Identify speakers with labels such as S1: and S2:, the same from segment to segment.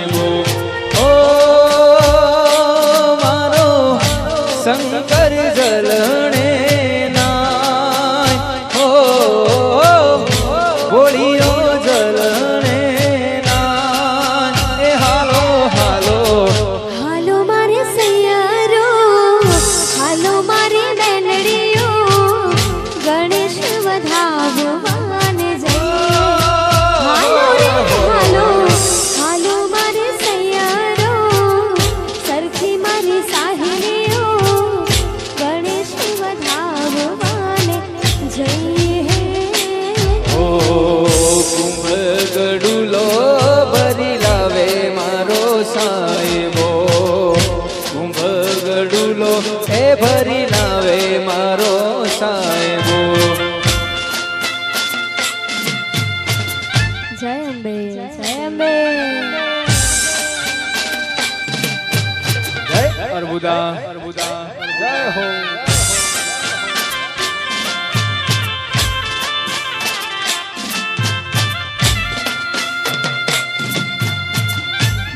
S1: સાહેબો ઓ મારો શંકર જલણે નાય ઓ બોલીઓ જલણે નાય એ હાલો હાલો
S2: હાલો મારે સૈયારો હાલો મારે બેનડીઓ ગણેશ વધાવવાને જઈએ હાલો રે હાલો હાલો મારે સૈયારો સરખી મારી સાહેલીઓ ગણેશ વધાવવાને જઈએ
S1: ઓ કુંભ ગડુલો ભરી લાવે મારો સાહેબો કુંભ ગડુલો એ ભરી લાવે મારો સાહેબો
S2: જય અંબે જય અંબે
S1: જય અર્બુદા જય હો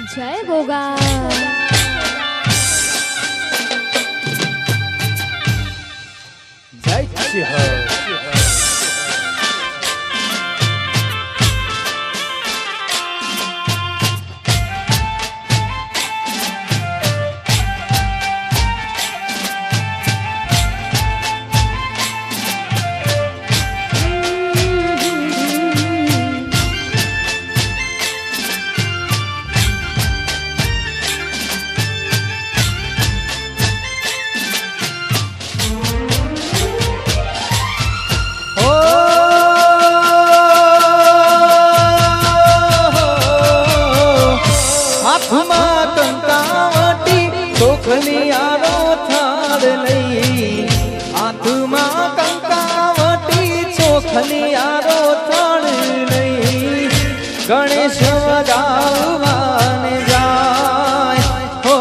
S2: જય ગોગા
S1: જય સિંહ હાથમાં કંકાવટી ચોખલિયારો થાળ લઈ હાથમાં કંકાવટી ચોખલિયારો થાળ લઈ ગણેશ વધાવવાને જાય હો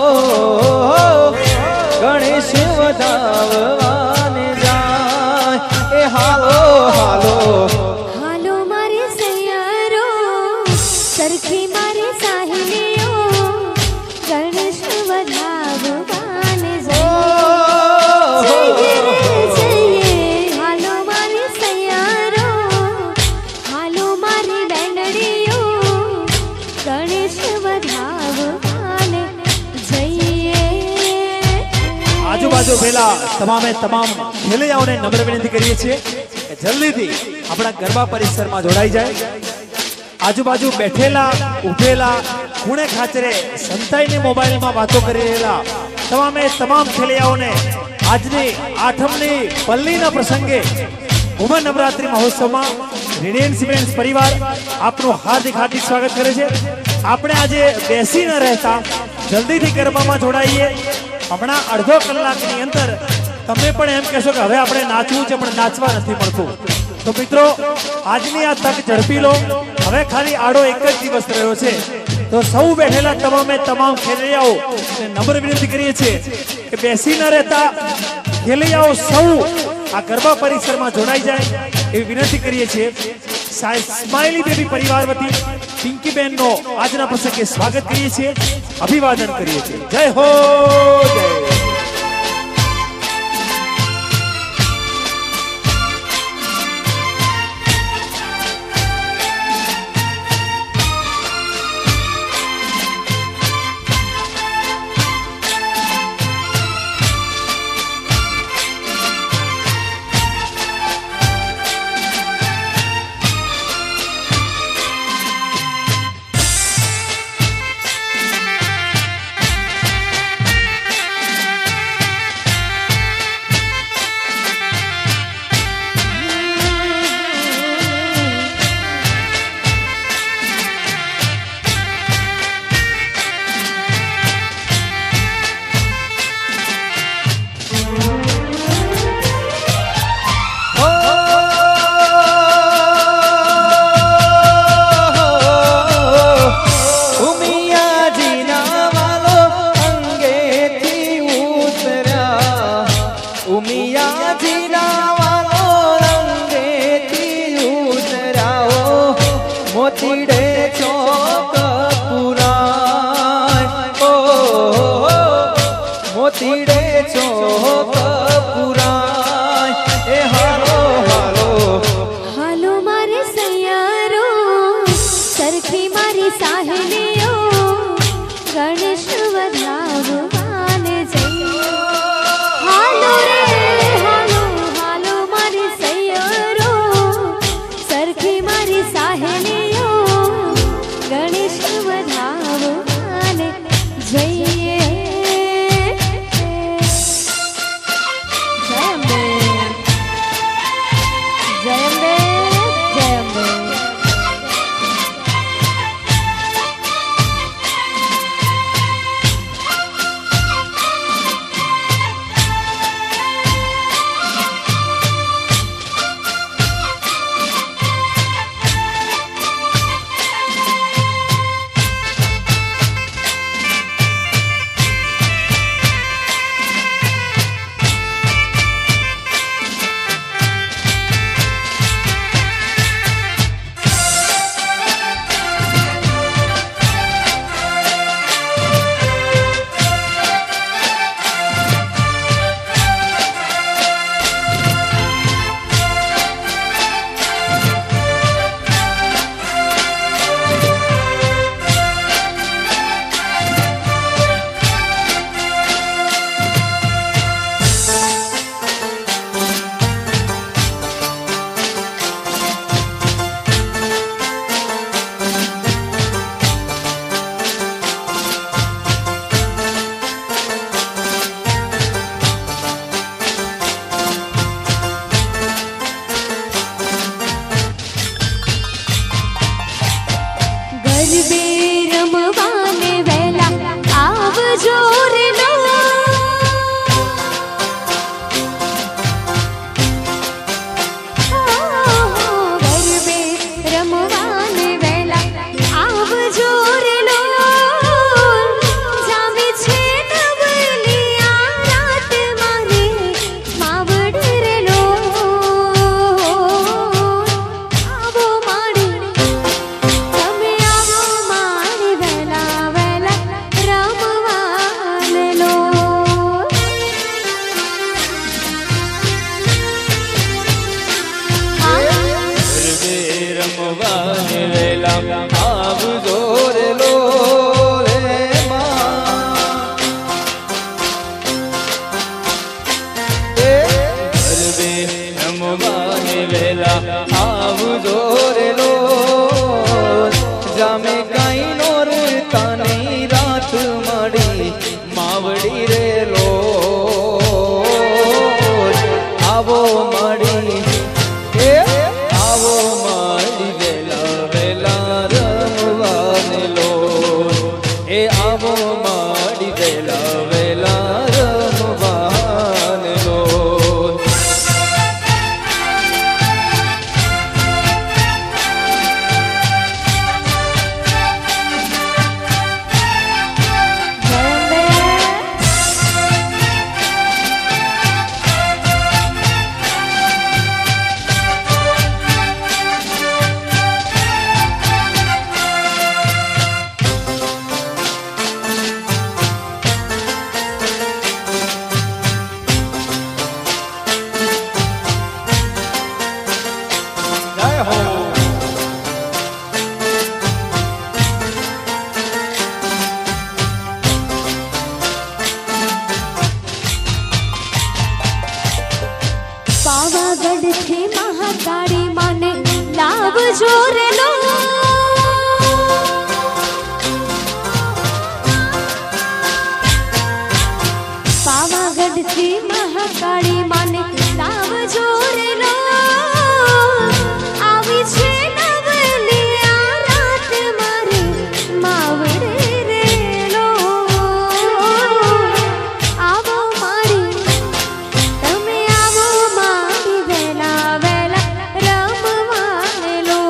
S1: ગણેશ વધાવવાને જાય એ હાલો હાલો
S2: હાલો મારે સૈયારો સરખી મારી સાહેલીઓ ગણેશ વધાવવાને જઈએ હાલો મારી સૈયારો હાલો મારી બેનડીઓ ગણેશ વધાવવાને જઈએ
S3: આજુબાજુ પેલા તમામ ખેલૈયાઓને નમ્ર વિનંતી કરીએ છીએ કે જલ્દીથી આપણા ગરબા પરિસરમાં જોડાઈ જાય આજુબાજુ બેઠેલા ઉભેલા ખૂણે ખાચરે સંતાઈને મોબાઈલમાં વાતો કરી રહેલા તમામ ખેલૈયાઓને આજની આઠમની પલ્લીના પ્રસંગે ઉમર નવરાત્રી મહોત્સવમાં રેડિયન્ટ સિમેન્ટ્સ પરિવાર આપનું હાર્દિક સ્વાગત કરે છે આપણે આજે બેસી ન રહેતા જલ્દીથી ગરબામાં જોડાઈએ હમણાં અડધો કલાકની અંદર તમે પણ એમ કહેશો કે હવે આપણે નાચવું છે પણ નાચવા નથી મળતું તો મિત્રો આજની આ તક ઝડપી લો હવે ખાલી આડો એક જ દિવસ રહ્યો છે તો સૌ બેઠેલા તમામ ખેલૈયાઓ નમ્ર વિનંતી કરીએ છીએ કે બેસી ન રહેતા ખેલૈયાઓ સૌ આ ગરબા પરિસરમાં જોડાઈ જાય એવી વિનંતી કરીએ છીએ સ્માઇલી બેબી પરિવાર વતી પિંકીબેનનો આજના પ્રસંગે સ્વાગત કરીએ છીએ અભિવાદન કરીએ છીએ જય હો જય
S1: तीड़े चौक पुराय ए हालो हालो
S2: હાલો મારે સૈયારો સરખી મારી સાહેલીઓ ગણેશ વધાવવાને જઈએ હાલો રે હાલો હાલો મારી સૈયારો સરખી મારી સાહેલીઓ ગણેશ વધાવવાને જઈએ જય અંબે જય અંબે જય અંબે ગરબે રમવાને વહેલા આવજો રે લો ગરબે રમવાને વહેલા આવજો રે લો જામી છે નવલી આ રાત મારી માવડ રે લો આવો માડી તમે આવો મારી વહેલા વહેલા રમવાને લો
S1: ગરબે રમવાને વેલા આવજો રે લો રે માં એ ગરબે રમવાને વેલા આવજો રે લો જામે કાઈ નોર તાની રાત મળી માવડી રે લો આવો મળી એ આવો મળી વેલા વેલા રમવાને લો એ આવો મળી વેલા વેલા રમવાને લો
S2: જય અંબે
S1: જય હો
S2: પાવાગઢથી મહાકાળી માને લાવજો રે લો પાવાગઢથી મહાકાળી માને લાવજો રે લો આવી છે નવલી આ રાત મારી માવડે રે લો આવો મારી તમે આવો મારી વહેલા વહેલા રમવાને લો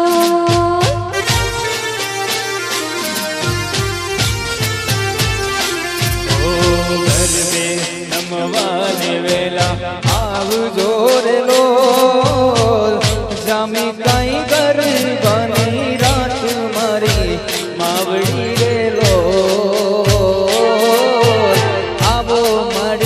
S1: ઓ ગરબે રમવાને વેલા આવજો રે લો જામી કાઈ ગરબાની રાત મારી માવડી રે લો આવો મળી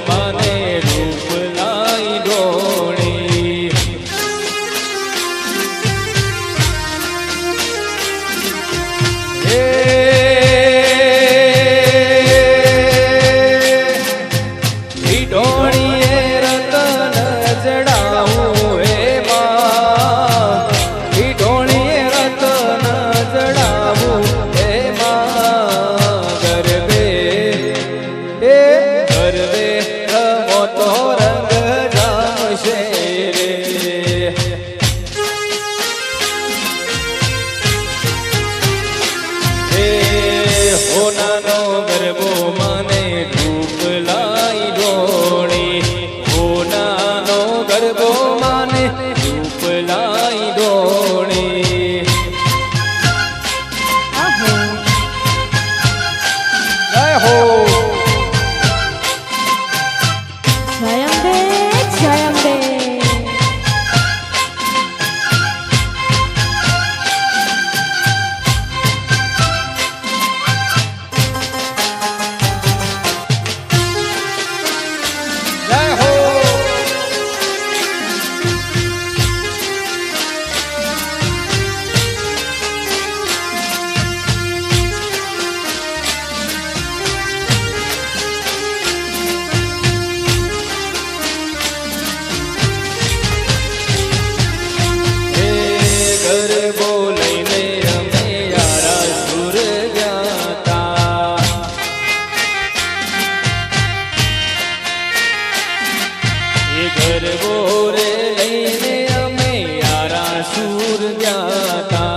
S1: માને રૂપ લાઈ ડોળી ડોળીએ રતન જડાવું એમાં ઢોળીએ રતન જડાવું એમાં ગરબે રમો તો રંગ જામશે રે હોનાનો ગરબો માને ધૂપ લાઈ ડોળી હોનાનો ગરબો માને ધૂપ લાઈ ડોળી જય હો
S2: જય અંબે જય અંબે
S1: જય હો ગરબો લઈને અમે યારા સુર ગયા એ ગરબો રે લઈને અમે યારા સુર ગયા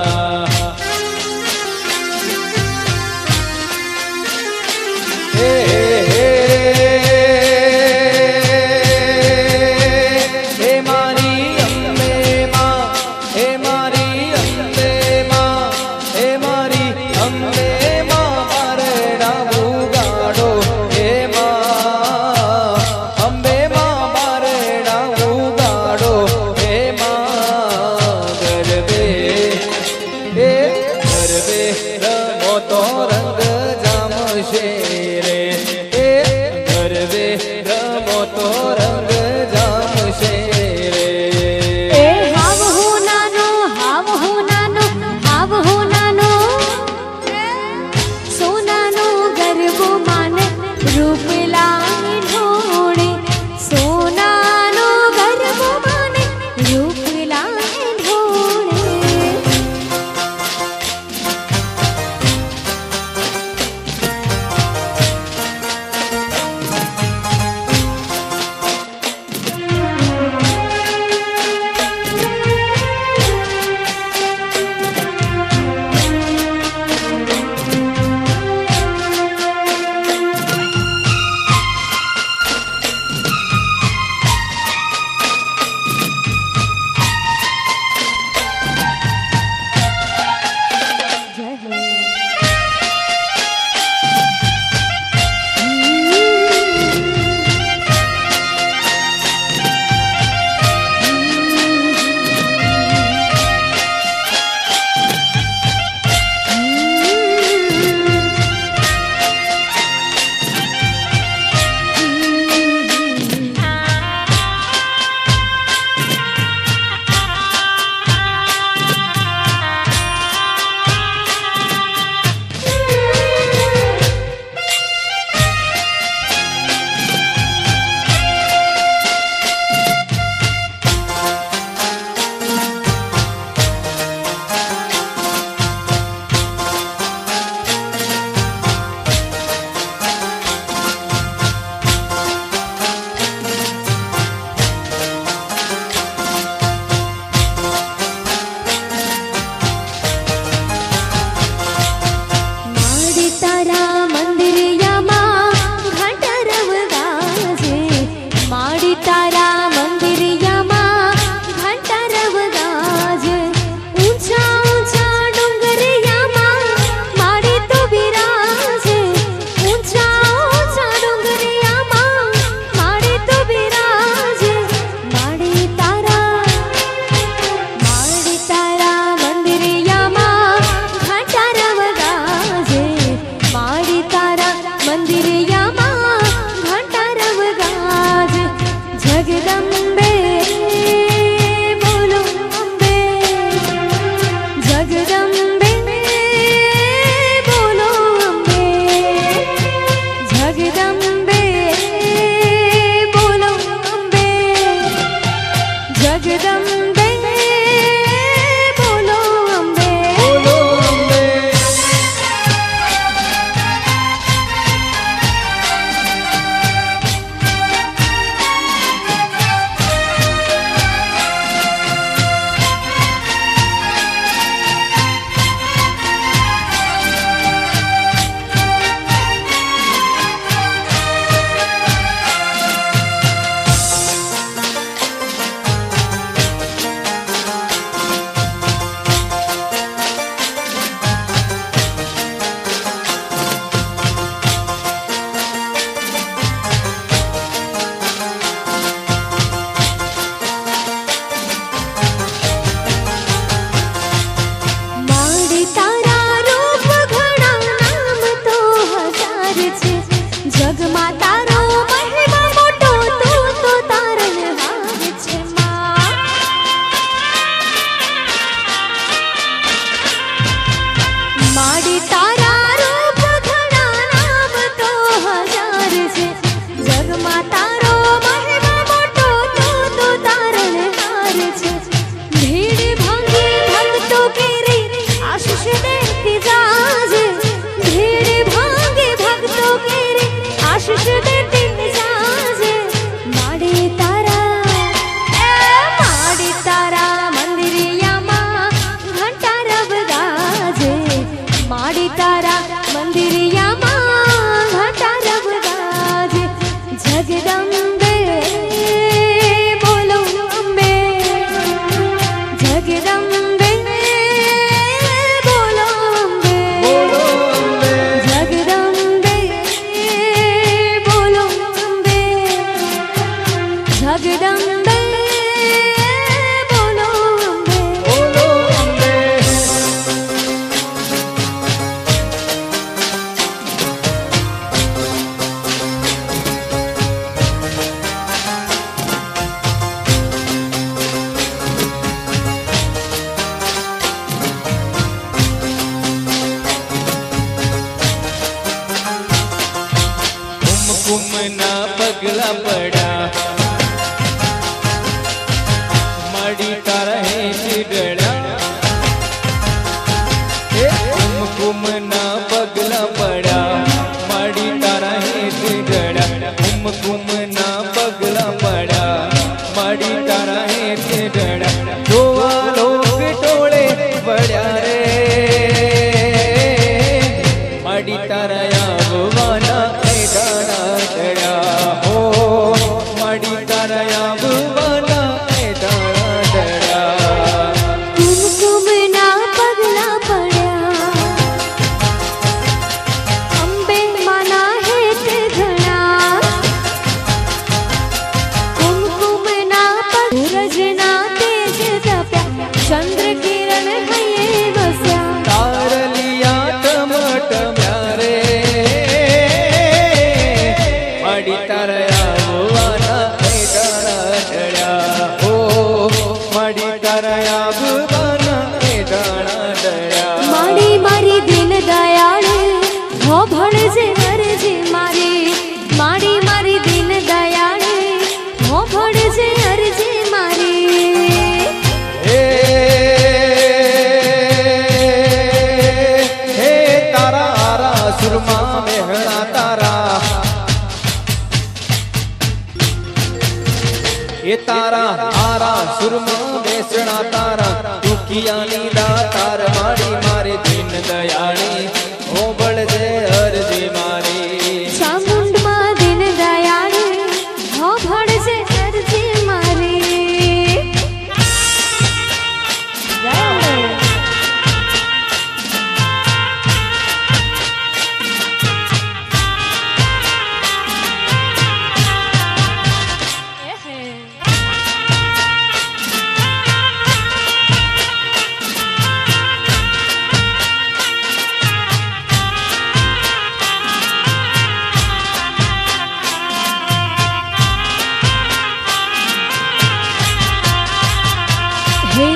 S1: હે મારી અંબે માં હે મારી અંબે માં હે મારી અંબે માં મારડાવું ગાડો હે માં અંબે માં મારડાવું ગાડો
S2: જગમાં તારો મહિમા મોટો તો તારણહાર છે ભીડ ભાંગી ભક્તો કેરી આશીષ દેતી જાજે ભીડ ભાંગી ભક્તો કેરી આશીષ દેતી જાજે માડી તારા મંદિરિયામાં ઘંટા રબ ગાજે માડી તારા મંદિરિયામાં ઘંટા રબ ગાજે જગદંબે બોલો અંબે જગદંબે બોલો અંબે
S1: બોલો અંબે,
S2: જગદંબે બોલો અંબે જગદંબે બોલો અંબે
S1: બોલો અંબે. કુમકુમના પગલા પડ્યા માડી તારા હેઠ ડળ્યા કુમકુમના પગલા પડ્યા માડી તારા હેઠ ડળ્યા કુમકુમના પગલા પડ્યા માડી તારા હેઠ ડળ્યા જોવા લોક ટોળે પડ્યા રે માડી તારા આવવાના દાણા ડળ્યા હો માડી તારા આવવાના દાણા ડળ્યા
S2: કુમકુમના પગલા પડ્યા અંબે માના હેઠ ઘણા કુમકુમના સૂરજના તેજ તપ્યા ચંદ્ર કિરણ હૈયે વસ્યા
S1: તારલિયા ટમટમ્યા રે માડી તારા આવવાના દાણા ડળ્યા હો માડી તારા આવવાના દાણા ડળ્યા
S2: માડી મારી દિન દયાળ હો ભણજે અરજી મારી માડી મારી દિન દયાળ હો ભણજે અરજી મારી
S1: હે હે તારા આરા સુરમાં મેહણા તારા એ તારા આરા સુરમાં બેસણા તારા દુખિયાની દાતાર માડી મારે દીન દયાળી હો બળજે અરજી મારી
S2: ચામુંડમાં દિન દયાળ હો ભણજે અરજી મારી જય હે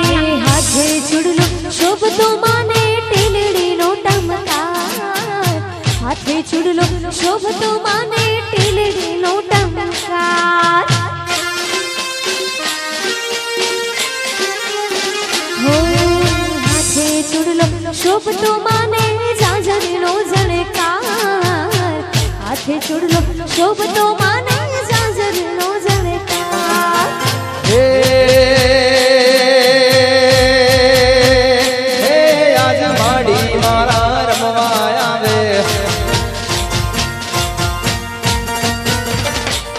S2: હાથે ચૂડલો શોભતો માને ટીલડીનો ટમકાર હાથે ચૂડલો શોભતો માને ટીલડીનો ટમકાર હો હાથે ચૂડલો શોભતો માને જાજરનો ઝણકાર હાથે ચૂડલો શોભતો માને જાજરનો ઝણકાર
S1: હે હે આજ માડી મારા રમવા આવે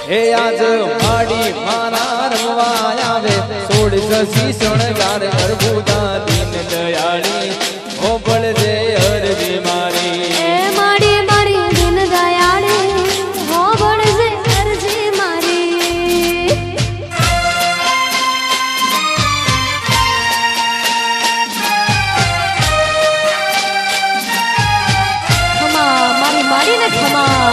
S1: હે આજ માડી મારા રમવા આવે સોળ સસી શણગાર અર્બુદા દીન દયાળી હો બળજે અરજી મારી
S2: એ માડી મારી દિન દયાળ હો ભણજે અરજી મારી ખમા મારી માડીને ખમા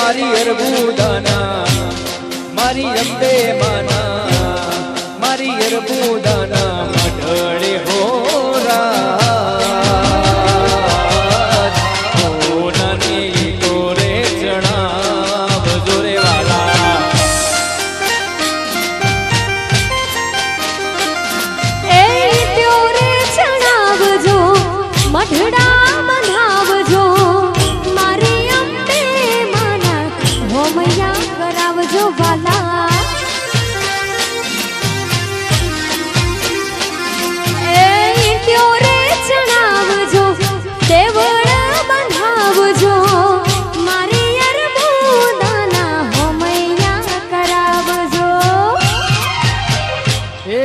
S1: મારી અરબુદાના મારી અંબે માના મારી અરબુદાના મઢડે હોરા નાની તોરે જણાવજો રે વાલા
S2: એ ત્યોરે જણાવજો મઢડા મનાવજો મારી અંબે માના હોમૈયા કરાવજો વાલા એ ત્યોરે જણાવજો દેવળ બંધાવજો મારી અરબુદાના હોમૈયા કરાવજો
S1: એ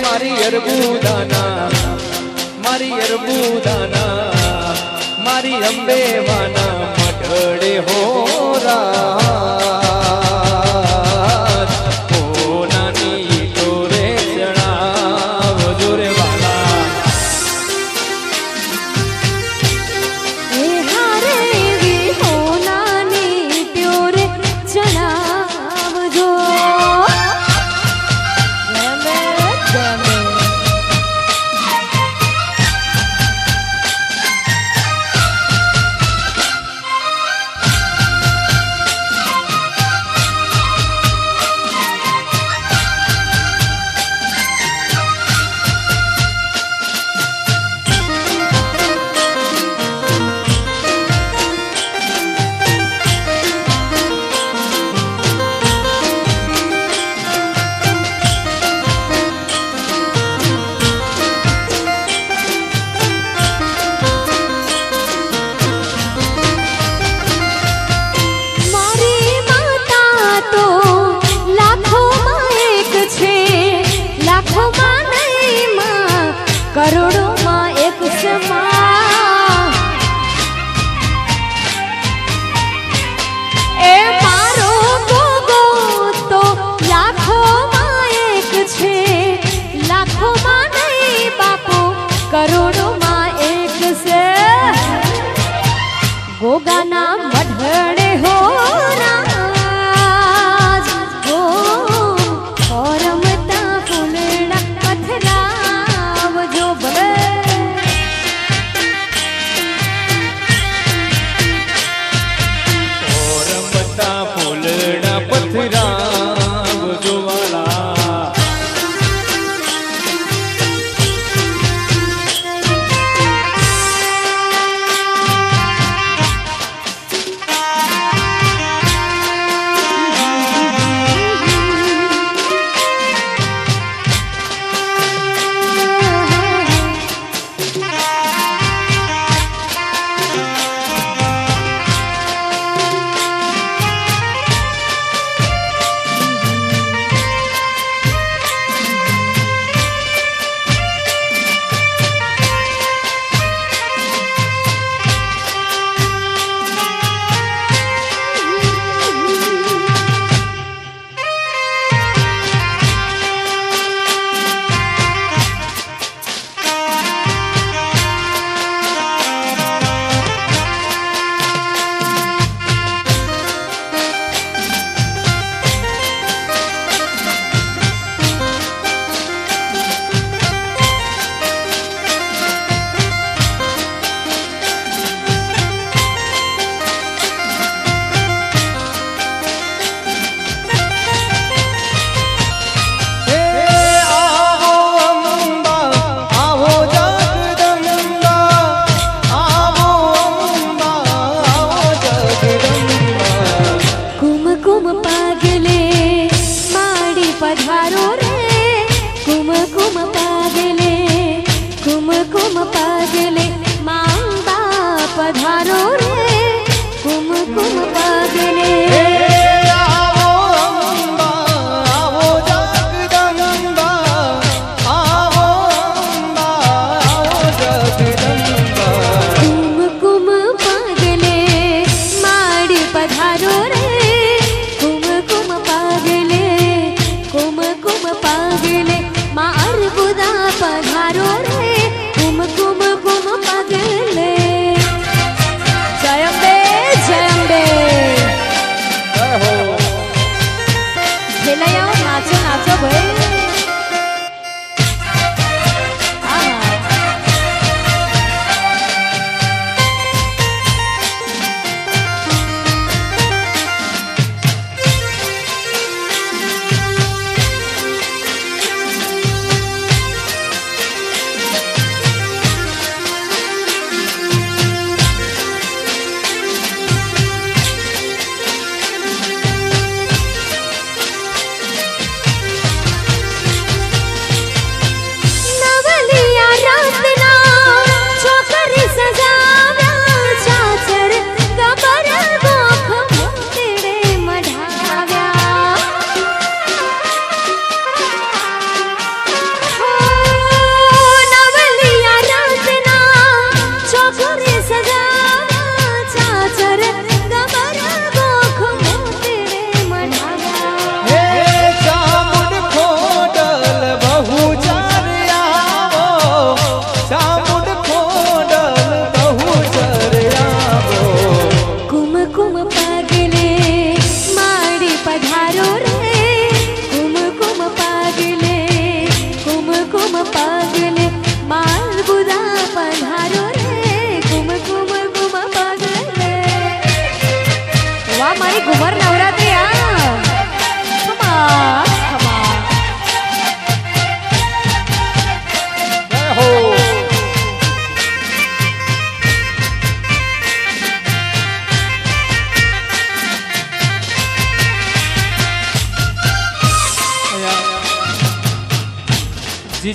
S1: મારી અરબુદાના મારી અરબુદાના મારી અંબે માના મઢડે હોરા નાની તોરે જણાવજો રે વાલા
S2: એ હારે એવી હોનાની ત્યોરે જણાવજો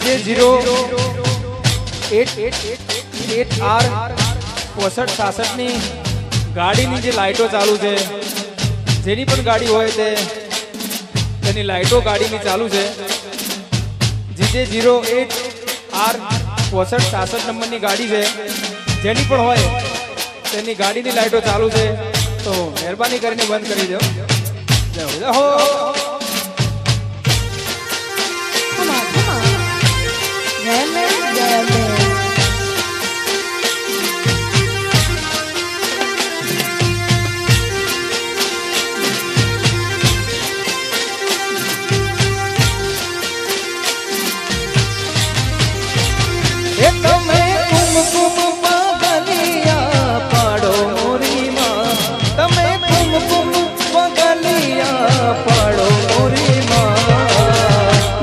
S1: GJ08R 6566 ની ગાડીની જે લાઈટો ચાલુ છે, જેની પણ ગાડી હોય તેની લાઈટો ગાડીની ચાલુ છે. GJ08R 6566 નંબરની ગાડી છે, જેની પણ હોય તેની ગાડીની લાઈટો ચાલુ છે, તો મહેરબાની કરીને બંધ કરી દો. જય હો.
S2: Come on, come on. Yemen, Yemen.
S1: એ તમે કુમકુમ પગલિયા પાડો મોરીમાં, તમે કુમકુમ પગલિયા પાડો મોરીમાં.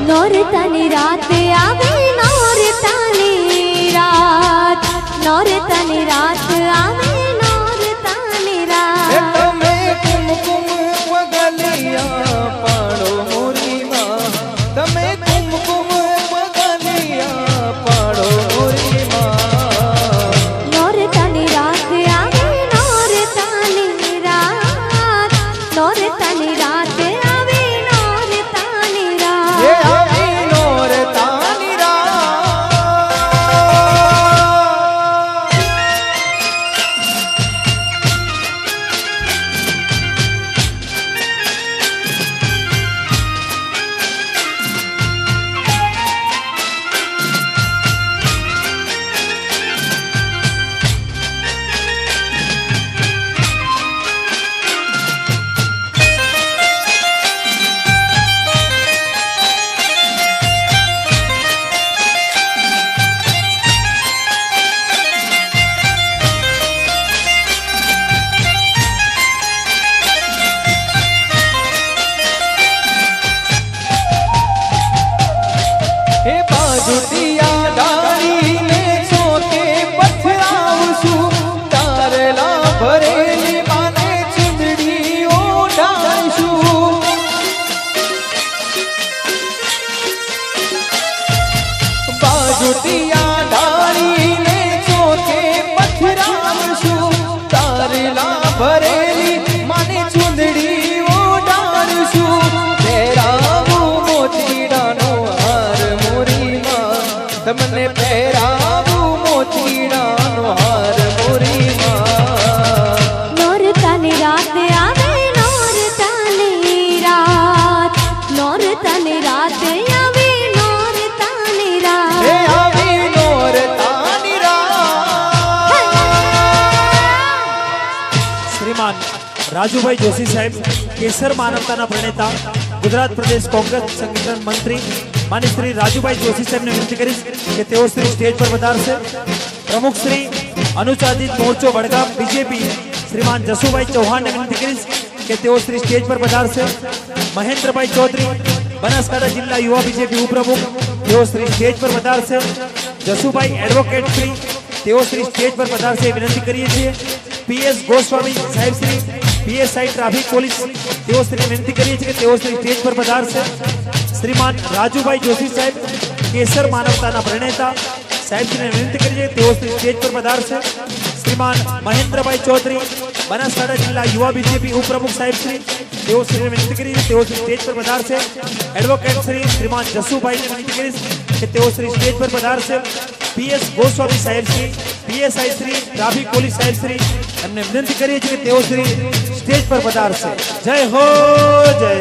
S2: નોરતાની રાત આવે, નોરતાની રાત, નોરતાની રાત આવે, નોરતાની
S1: એ
S2: રાત.
S1: તમે કુમકુમ પગલિયા પાડો મોરીમાં, તમે કુમકુમ પગલિયા પાડો મોરીમાં.
S2: નોરતાની રાત આવે, નોરતાની રાત, નોરતાની રાત આવે, નોરતાની
S1: એ
S2: રાત.
S1: આવી નોરતાની રાત. હે બાજુટિયા ડાળીને ચોકે પથરાવશું, તારલા ભરેલી માને ચૂંદડી ઓઢાડશું. બાજુટિયા ડાળીને ચોકે પથરાવશું, તારલા ભરેલી માને ચૂંદડી ઓઢાડશું. પહેરાવું મોતીડાનો હાર મોરીમાં, તમને પહેરાવું મોતીડાનો હાર મોરીમાં.
S2: નોરતાની રાત આવે, નોરતાની રાત, નોરતાની રાત આવે, નોરતાની
S1: હે
S2: રાત.
S1: આવી નોરતાની રાત.
S3: શ્રીમાન રાજુભાઈ જોશી સાહેબ, કેસર માનવતાના પ્રણેતા, ગુજરાત પ્રદેશ કોંગ્રેસ સંગઠન મંત્રી માન્ય શ્રી રાજુભાઈ જોશી સાહેબને વિનંતી કરીશ કે તેઓ શ્રી સ્ટેજ પર પધારશે. પ્રમુખ શ્રી અનુચ્છેદિત મોરચો વડગામ બીજેપી શ્રીમાન જસુભાઈ ચૌહાણને વિનંતી કરીશ કે તેઓ શ્રી સ્ટેજ પર પધારશે. મહેન્દ્રભાઈ ચૌધરી બનાસકાંઠા જિલ્લા યુવા બીજેપી ઉપપ્રમુખ, તેઓ શ્રી સ્ટેજ પર પધારશે. જસુભાઈ એડવોકેટ શ્રી, તેઓ શ્રી સ્ટેજ પર પધારશે વિનંતી કરીએ છીએ. પીએસ ગોસ્વામી સાહેબ શ્રી, પીએસઆઈ ટ્રાફિક પોલીસ, તેઓ શ્રી વિનંતી કરીએ છીએ કે તેઓ શ્રી સ્ટેજ પર પધારશે. શ્રીમાન રાજુભાઈ જોશી સાહેબ, કેસર માનવતાના પ્રણેતા, સાહેબશ્રીને વિનંતી કરીએ કે તેઓ શ્રી સ્ટેજ પર પધારશે. શ્રીમાન મહેન્દ્રભાઈ ચૌધરી બનાસકાંઠા જિલ્લા યુવા બીજેપી ઉપપ્રમુખ સાહેબશ્રી, તેઓ શ્રીને વિનંતી કરીએ કે તેઓ શ્રી સ્ટેજ પર પધારશે. એડવોકેટ શ્રી શ્રીમાન જસુભાઈને વિનંતી કરીશ કે તેઓ શ્રી સ્ટેજ પર પધારશે. પીએસ ગોસ્વામી સાહેબશ્રી, પીએસઆઈ શ્રી ટ્રાફિક પોલીસ સાહેબશ્રી, એમને વિનંતી કરીએ છીએ કે તેઓ શ્રી સ્ટેજ પર પધારશે. જય હો જય.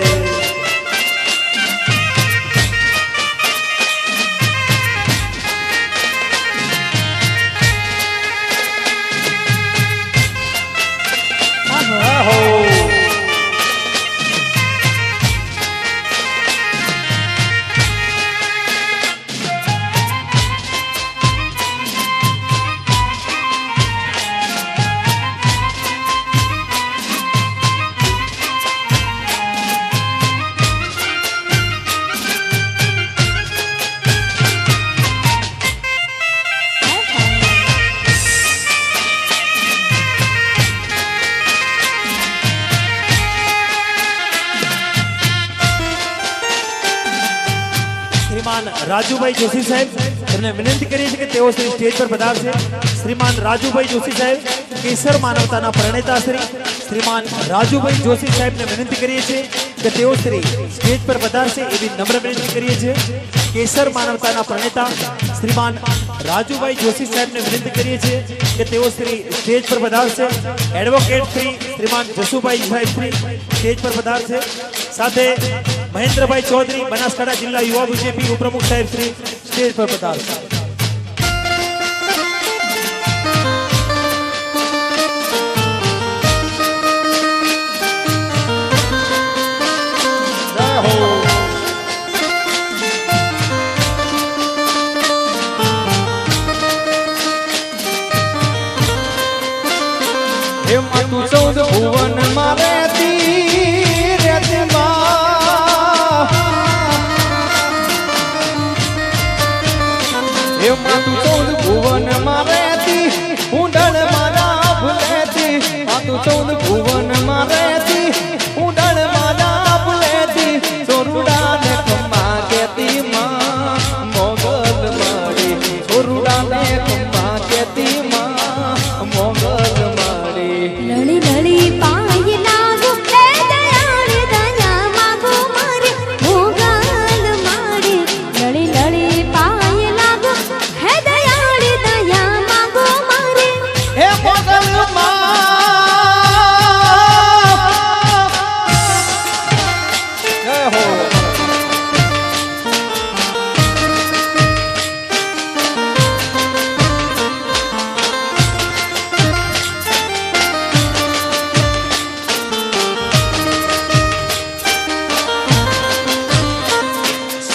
S3: રાજુભાઈ જોશી સાહેબ તેમને વિનંતી કરીએ છીએ કે તેઓ શ્રી સ્ટેજ પર પધારશે. શ્રીમાન રાજુભાઈ જોશી સાહેબ કેસર માનવતાના પ્રણેતા શ્રીમાન રાજુભાઈ જોશી સાહેબને વિનંતી કરીએ છીએ કે તેઓ શ્રી સ્ટેજ પર પધારશે એવી નમ્ર વિનંતી કરીએ છીએ. કેસર માનવતાના પ્રણેતા શ્રીમાન રાજુભાઈ જોશી સાહેબને વિનંતી કરીએ છીએ કે તેઓ શ્રી સ્ટેજ પર પધારશે. એડવોકેટ શ્રી શ્રીમાન જસુભાઈ સાહેબ શ્રી સ્ટેજ પર પધારશે. સાથે મહેન્દ્રભાઈ ચૌધરી બનાસકાંઠા જિલ્લા યુવા બીજેપી ઉપપ્રમુખ સાહેબ શ્રી સ્ટેજ પર પધારશે.
S1: એમાં તું 14 ભુવન માં રહેતી રેતમાં. એમાં તું 14 ભુવન માં રહેતી ઊંડણ મારા ભૂલેતી. આ તું 14 ભુવન માં રહેતી ઊંડણ મારા ભૂલેતી. સોરુડા ને ખમ્મા કેતી માં મોગલ મારી. સોરુડા ને ખમ્મા કેતી માં મોગલ મારી.
S2: લળી લળી પાય લાગુ હે દયાળ દયા માગો મારે મોગલ મારે. લળી લળી પાય લાગુ હે દયાળ દયા માગો મારે.
S1: હે મોગલ માં જય હો.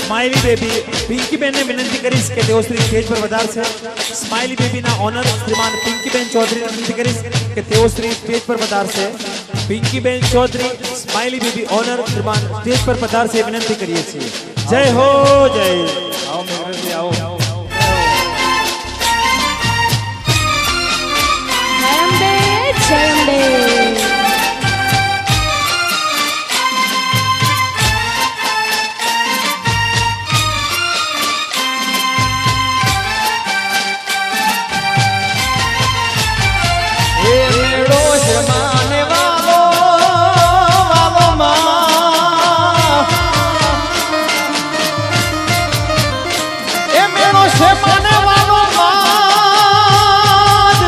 S3: સ્માઇલી બેબી પિંકીબેનને વિનંતી કરીશ કે તેઓ શ્રી સ્ટેજ પર પધારશે. સ્માઇલી બેબીના ઓનર શ્રીમાન પિંકીબેન ચૌધરીને વિનંતી કરીશ કે તેઓ શ્રી સ્ટેજ પર પધારશે. Pinkiben Chaudhari smiley baby owner શ્રીમાન સ્ટેજ પર પધારશે વિનંતી કરીએ છીએ. જય હો જય.
S1: આવો મેઘરજી આવો.
S2: જય અંબે જય અંબે.
S1: એ મેળો શમાને વાલો વાલો માં. એ મેળો શમાને વાલો માં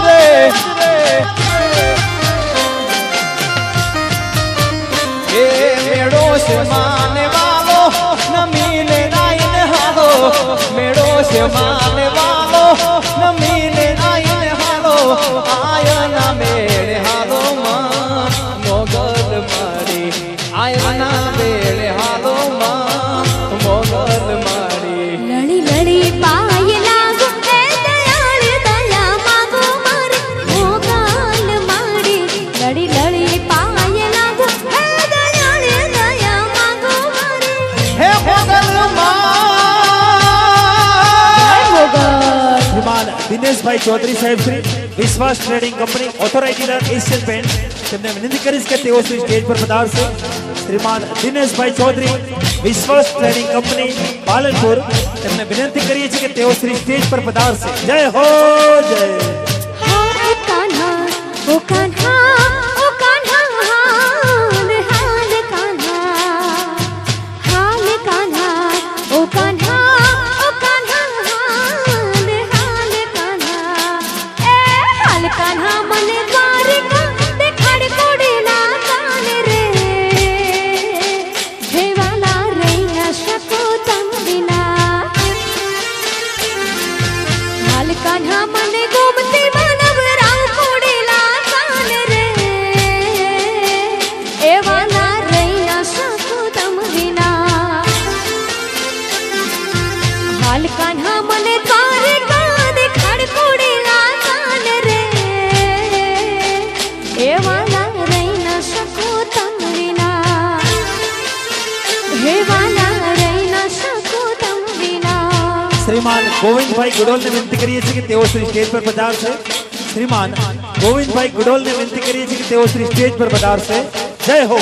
S1: રે. એ મેળો શમાને વાલો નમીને નાઈને હાલો. મેળો શમાને વાલો નમીને નાઈને હાલો. આયના મેળે હાલો માં મોગલ મારી. આયના મેળે હાલો માં મોગલ મારી.
S2: લળી લળી પાય લાગુ હે દયાળ દયા માગો મારે મોગલ મારે. લળી લળી પાય લાગુ હે દયાળ દયા માગો મારે.
S1: હે મોગલ માં
S3: શ્રીમાન દિનેશભાઈ ચૌધરી સાહેબ શ્રી વિશ્વાસ trading company authorise dealer Asian pant તેમને વિનંતી કરીશ કે તેઓ શ્રી સ્ટેજ પર પધારશે. શ્રીમાન દિનેશભાઈ ચૌધરી વિશ્વાસ ટ્રેડિંગ કંપની પાલનપુર તેમને વિનંતી કરીએ છીએ કે તેઓ શ્રી સ્ટેજ પર પધારશે. જય હો જય.
S2: હાય કાન્હા ઓ કાન્હા ઓ કાન્હા હાલ હાલ કાન્હા. હાલ કાન્હા ઓ કાન્હા ઓ કાન્હા હાલ હાલ કાન્હા. એ હાલ કાન્હા મને દ્વારિકા દેખાડ કોડેલા કાન રે. હે વાલા રહી ન શકો તમ વિના. હાલ કાન્હા મને ગોમતી માનવ રાવ કોડેલા કાન રે. એ વાલા રહી ન શકો તમ વિના. હાલ કાન્હા મને દ્વારિકા દેખાડ કોડેલા કાન રે. એ વાલા રહી ન શકો તમ વિના. હે વાલા રહી ન શકો તમ વિના.
S3: શ્રીમાન ગોવિંદભાઈ ગુડોલને વિનંતી કરીએ છીએ કે તેઓ શ્રી સ્ટેજ પર પધારશે. શ્રીમાન ગોવિંદભાઈ ગુડોલને વિનંતી કરીએ છીએ કે તેઓ શ્રી સ્ટેજ પર પધારશે. જય હો.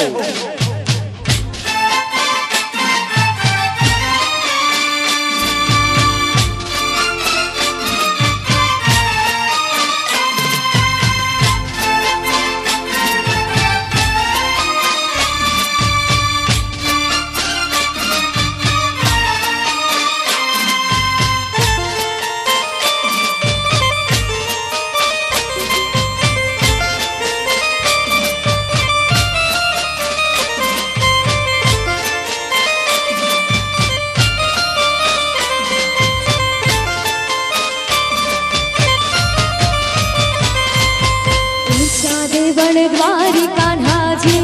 S2: દેવળ દ્વારિકાનાજી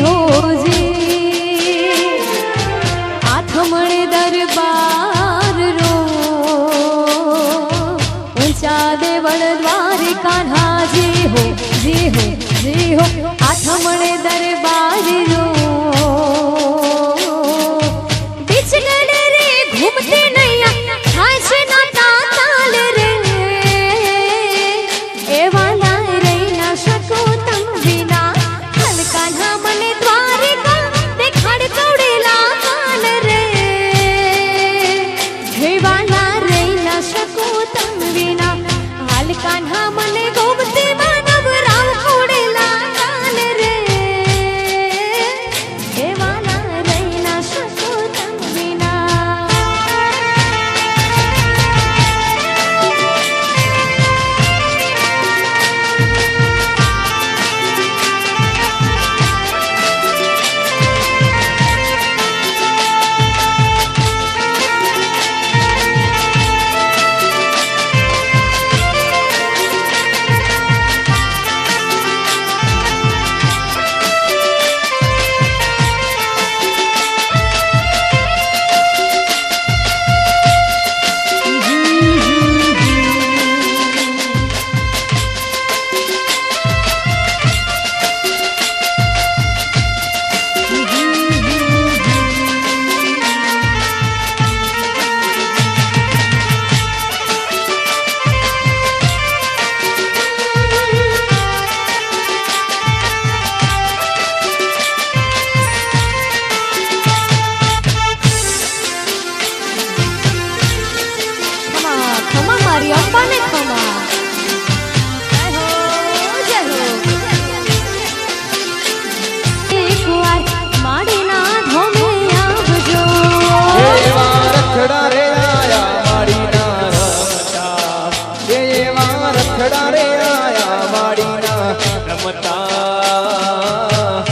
S2: હોજી આઠમણે દરબાર રો ઊંચા દેવળ દ્વારિકાનાજી હો જી હો જી હો આઠમણે દરબાર રો બીચ ગડે રે ઘૂમતે નૈયા થાય છે ના તાલ રે એવા ના રહી ના શકો તમ વિના હલકાના મને દ્વારિકા દેખાડ કવડેલા કાન રે એવા ના રહી ના શકો તમ વિના હલકાના મને ગોમતી માનવ રામ કવડેલા કાન રે એવા ના રહી ના શકો તમ વિના ખમા મારી અંબાને ખમા જય હો એકવાર માડીના ધોમે આવજો
S1: એવા રખડા રે આયા માડીના રમતા એવા રખડા રે આયા માડીના રમતા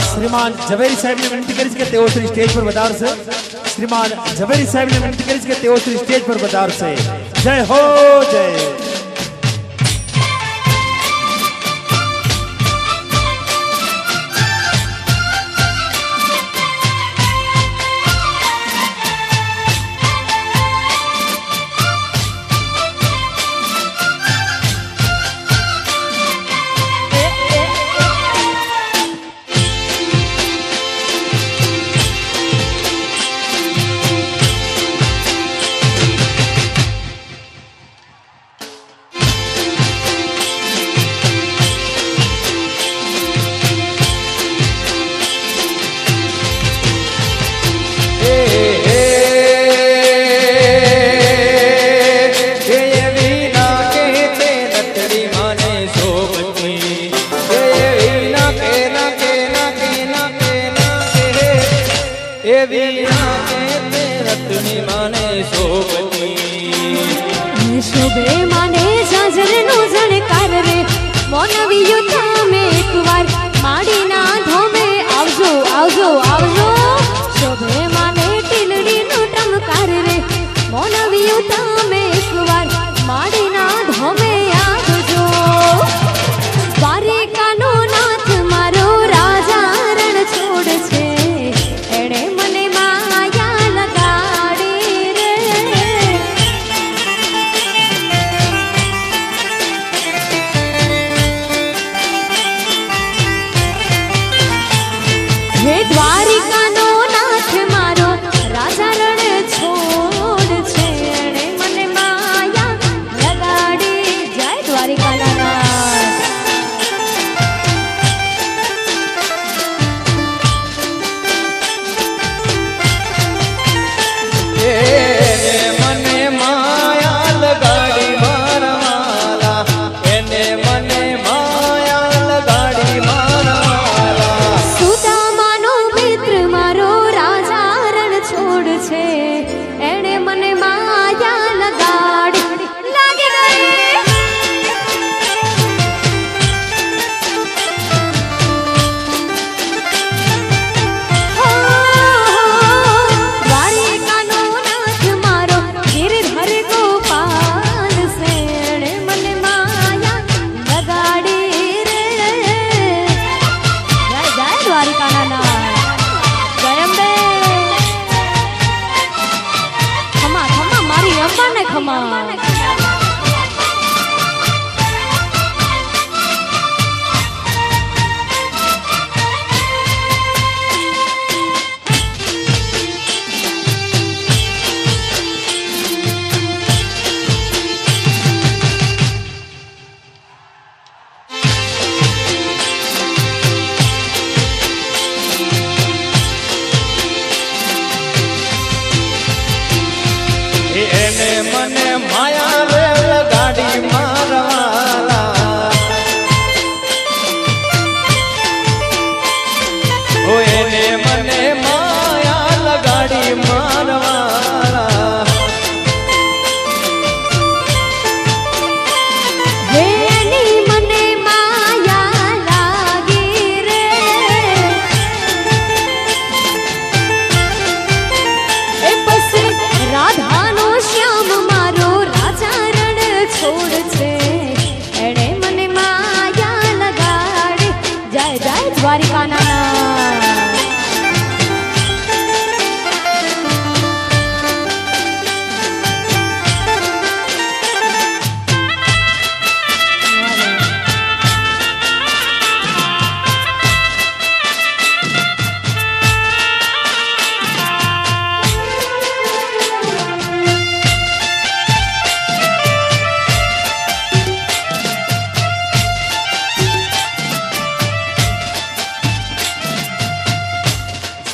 S3: શ્રીમાન ઝવેરી સાહેબને વિનંતી કરીશ કે તેઓ શ્રી સ્ટેજ પર વધારશે શ્રીમાન ઝવેરી સાહેબને વિનંતી કરીશ કે તેઓ શ્રી સ્ટેજ પર વધારશે જય હો જય
S2: શોભે માને જાજરનો જણકાર રે મોનવી યુદ્ધ મે એકવાર માડીના ધોમે આવજો આવજો આવજો શોભે માને ટીલડીનો ટમકાર રે મોનવી યુદ્ધ મે એકવાર માડીના ધોમે આવજો દ્વારિકાનો નાથ મારો રાજા રણ છોડ છે એણે મને માયા લગાડી રે
S1: મને માયા રેલ ગાડી મારવાલા ઓ એને મને માયા લગાડી મારવાલા
S2: એની મને માયા લાગી રે એ પછી રાધાનો શ્યામ મારો રાજા રણ છોડ છે એણે મને માયા લગાડી જય જય દ્વારિકાના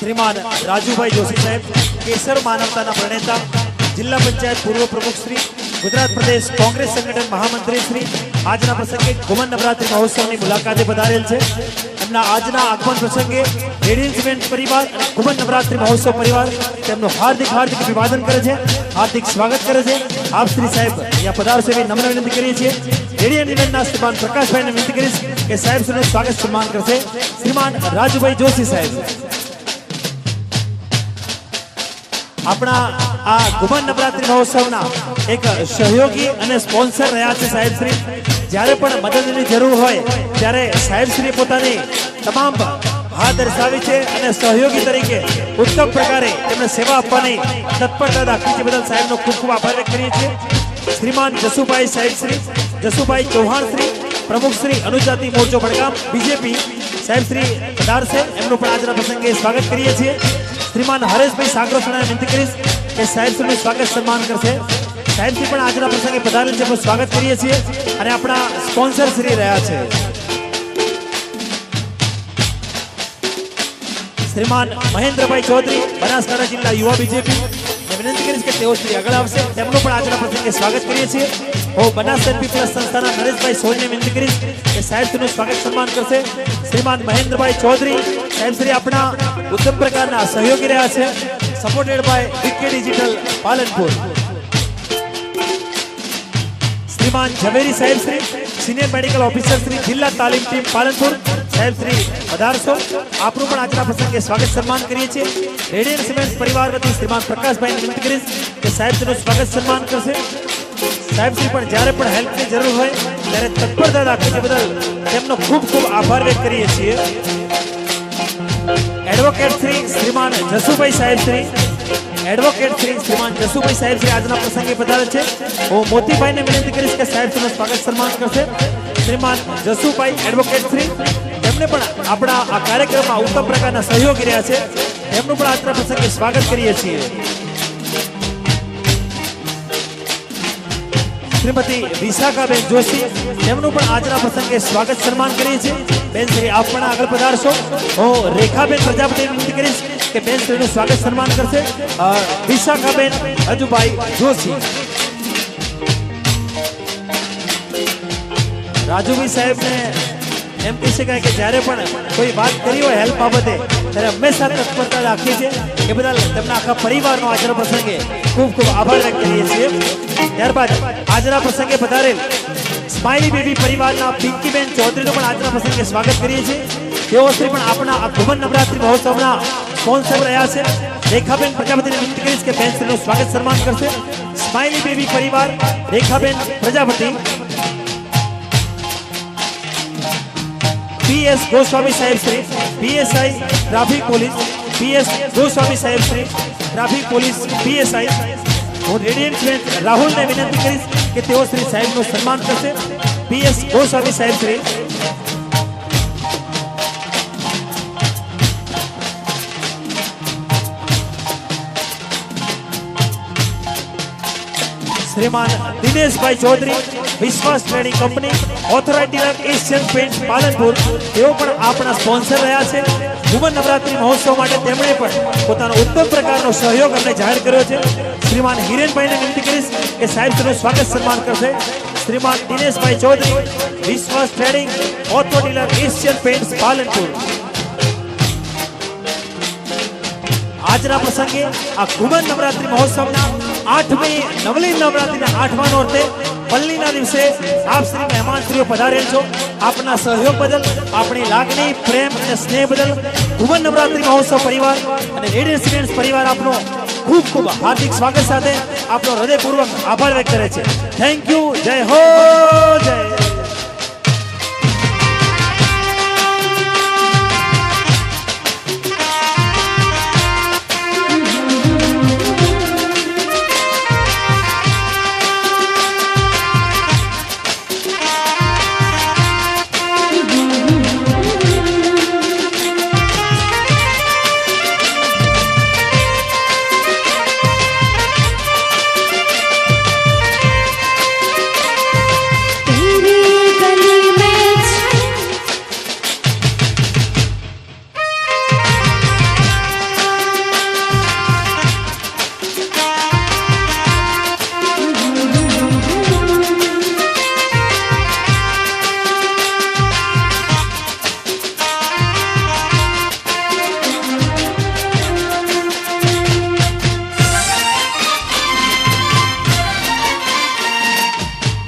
S3: શ્રીમાન રાજુભાઈ જોશી સાહેબ કેસર માનવતાના પ્રણેતા જિલ્લા પંચાયત પૂર્વ પ્રમુખ શ્રી ગુજરાત પ્રદેશ કોંગ્રેસ સંગઠન મહામંત્રી શ્રી આજના પ્રસંગે ઘુમન નવરાત્રી મહોત્સવની મુલાકાતે પધારેલ છે એમના આજના આગમન પ્રસંગે રેડિયન્સ ઇવેન્ટ પરિવાર અને ઘુમન નવરાત્રી મહોત્સવ પરિવાર તેમનું હાર્દિક અભિવાદન કરે છે હાર્દિક સ્વાગત કરે છે આપ શ્રી સાહેબ અહીંયા પધારશો એવી નમ્ર વિનંતી કરીએ છીએ રેડિયન્ટ ઇવેન્ટના શ્રીમાન પ્રકાશભાઈને વિનંતી કરીશ કે સાહેબ શ્રીનું સ્વાગત સન્માન કરશે શ્રીમાન રાજુભાઈ જોશી સાહેબ આપણા આ ઘુમન નવરાત્રી મહોત્સવના એક સહયોગી અને સ્પોન્સર રહ્યા છે સાહેબ શ્રી જ્યારે પણ મદદની જરૂર હોય ત્યારે સાહેબ શ્રી પોતાની તમામ હાથ દર્શાવી છે અને સહયોગી તરીકે ઉત્તમ પ્રકારે તેમને સેવા આપવાની તત્પરતા દાખવી છે બદલ સાહેબનો ખૂબ ખૂબ આભાર વ્યક્ત કરીએ છીએ શ્રીમાન જસુભાઈ સાહેબ શ્રી જસુભાઈ ચૌહાણ શ્રી પ્રમુખ શ્રી અનુજાતિ મોરચો બડગામ બીજેપી સાહેબ શ્રી પધારશે એમનું પણ આજના પ્રસંગે સ્વાગત કરીએ છીએ શ્રીમાન હરેશભાઈ સાગરોસણાને વિનંતી કરીશ કે સાહેબ શ્રીનું સ્વાગત સન્માન કરશે સાહેબ શ્રી પણ આજના પ્રસંગે પધારેલ છે એમનું સ્વાગત કરીએ છીએ અને આપણા સ્પોન્સર શ્રી રહ્યા છે શ્રીમાન મહેન્દ્રભાઈ ચૌધરી બનાસકાંઠા જિલ્લા યુવા બીજેપી વિનંતી કરીશ કે તેઓ શ્રી આગળ આવશે તેમનું પણ આજના પ્રસંગે સ્વાગત કરીએ છીએ હું બનાસ એમપી પ્લસ સંસ્થાના નરેશભાઈ સોલને વિનંતી કરીશ કે સાહેબ શ્રીનું સ્વાગત સન્માન કરશે શ્રીમાન મહેન્દ્રભાઈ ચૌધરી સાહેબ શ્રી આપણા ઉત્તમ પ્રકારના સહયોગી રહ્યા છે supported by VK digital Palanpur શ્રીમાન ઝવેરી સાહેબ Shri senior medical officer Shri જિલ્લા તાલીમ ટીમ પાલનપુર સાહેબ શ્રી પધારશો આપનું પણ આજના પ્રસંગે સ્વાગત સન્માન કરીએ છીએ રેડિયન્ટ સિમેન્ટ પરિવાર વતી શ્રીમાન પ્રકાશભાઈને વિનંતી કરીશ કે સાહેબ શ્રીનું સ્વાગત સન્માન કરશે સાહેબ શ્રી પણ જ્યારે પણ હેલ્પની જરૂર હોય ત્યારે તત્પરતા દાખવી છે બદલ તેમનો ખૂબ ખૂબ આભાર વ્યક્ત કરીએ છીએ એડવોકેટ શ્રી શ્રીમાન જસુભાઈ સાહેબ શ્રી એડવોકેટ શ્રી શ્રીમાન જસુભાઈ સાહેબ શ્રી આજના પ્રસંગે પધારે છે હું મોતીભાઈને વિનંતી કરીશ કે સાહેબ શ્રીનું સ્વાગત સન્માન કરશે શ્રીમાન જસુભાઈ એડવોકેટ શ્રી તેમને પણ આપણા આ કાર્યક્રમમાં ઉત્તમ પ્રકારના સહયોગી રહ્યા છે તેમનું પણ આજના પ્રસંગે સ્વાગત કરીએ છીએ શ્રીમતી વિશાખાબેન જોશી તેમનું પણ આજના પ્રસંગે સ્વાગત સન્માન કરીએ છીએ બેન શ્રી આપ પણ આગળ પધારશો હું રેખાબેન પ્રજાપતિ વિનંતી કરીશ કે બેન શ્રીનું સ્વાગત સન્માન કરશે વિશાખાબેન હજુભાઈ જોશી રાજુભાઈ સાહેબને એમ કહી શકાય કે જ્યારે પણ કોઈ વાત કરી હોય હેલ્પ બાબતે ત્યારે હંમેશા તત્પરતા રાખીએ છીએ એ બદલ તેમના આખા પરિવારનો આજના પ્રસંગે ખૂબ ખૂબ આભાર વ્યક્ત કરીએ છીએ ત્યારબાદ આજના પ્રસંગે પધારેલ સ્માઇલી બેબી પરિવારના પિંકીબેન ચૌધરીનું પણ આજના પ્રસંગે સ્વાગત કરીએ છીએ તેઓ શ્રી પણ આપણા આ ઘુમન નવરાત્રી મહોત્સવના સ્પોન્સર રહ્યા છે રેખાબેન પ્રજાપતિને વિનંતી કરીશ કે બેન શ્રીનું સ્વાગત સન્માન કરશે સ્માઇલી બેબી પરિવાર રેખાબેન પ્રજાપતિ PS ગોસ્વામી સાહેબ Shri PSI traffic police PS Goswami સાહેબ શ્રી ટ્રાફિક પોલીસ PSI હું રેડિયન્ટ રાહુલને વિનંતી કરીશ કે તેઓ શ્રી સાહેબનું સન્માન કરશે PS ગોસ્વામી સાહેબ શ્રી શ્રીમાન Dineshbhai Chaudhari, Vishwas trading company, authorise dealer Asian paint Palanpur, તેઓ પણ આપણા સ્પોન્સર રહ્યા છે. ઘુમન નવરાત્રી મહોત્સવ માટે તેમણે પણ પોતાનો ઉત્તમ પ્રકારનો સહયોગ અમને જાહેર કર્યો છે. શ્રીમાન હિરેનભાઈને વિનંતી કરીશ કે સાહેબ તેનું સ્વાગત સન્માન કરશે. શ્રીમાન દિનેશભાઈ ચૌધરી, વિશ્વાસ ટ્રેડિંગ, ઓથો ડીલર એશિયન પેન્ટ પાલનપુર. આજના પ્રસંગે આ ઘુમન નવરાત્રી મહોત્સવના 8મી નવલી નવરાત્રીના 8મા નોરતે પલ્લીના દિવસે આપ શ્રી મહેમાનશ્રીઓ પધારેલ છો. આપના સહયોગ બદલ, આપણી લાગણી, પ્રેમ અને સ્નેહ બદલ ઘુમન નવરાત્રી મહોત્સવ પરિવાર અને રેડિયો રેસિડેન્સ પરિવાર આપનો ખૂબ ખૂબ હાર્દિક સ્વાગત સાથે આપનો હૃદયપૂર્વક આભાર વ્યક્ત કરે છે. Thank you. જય હો જય.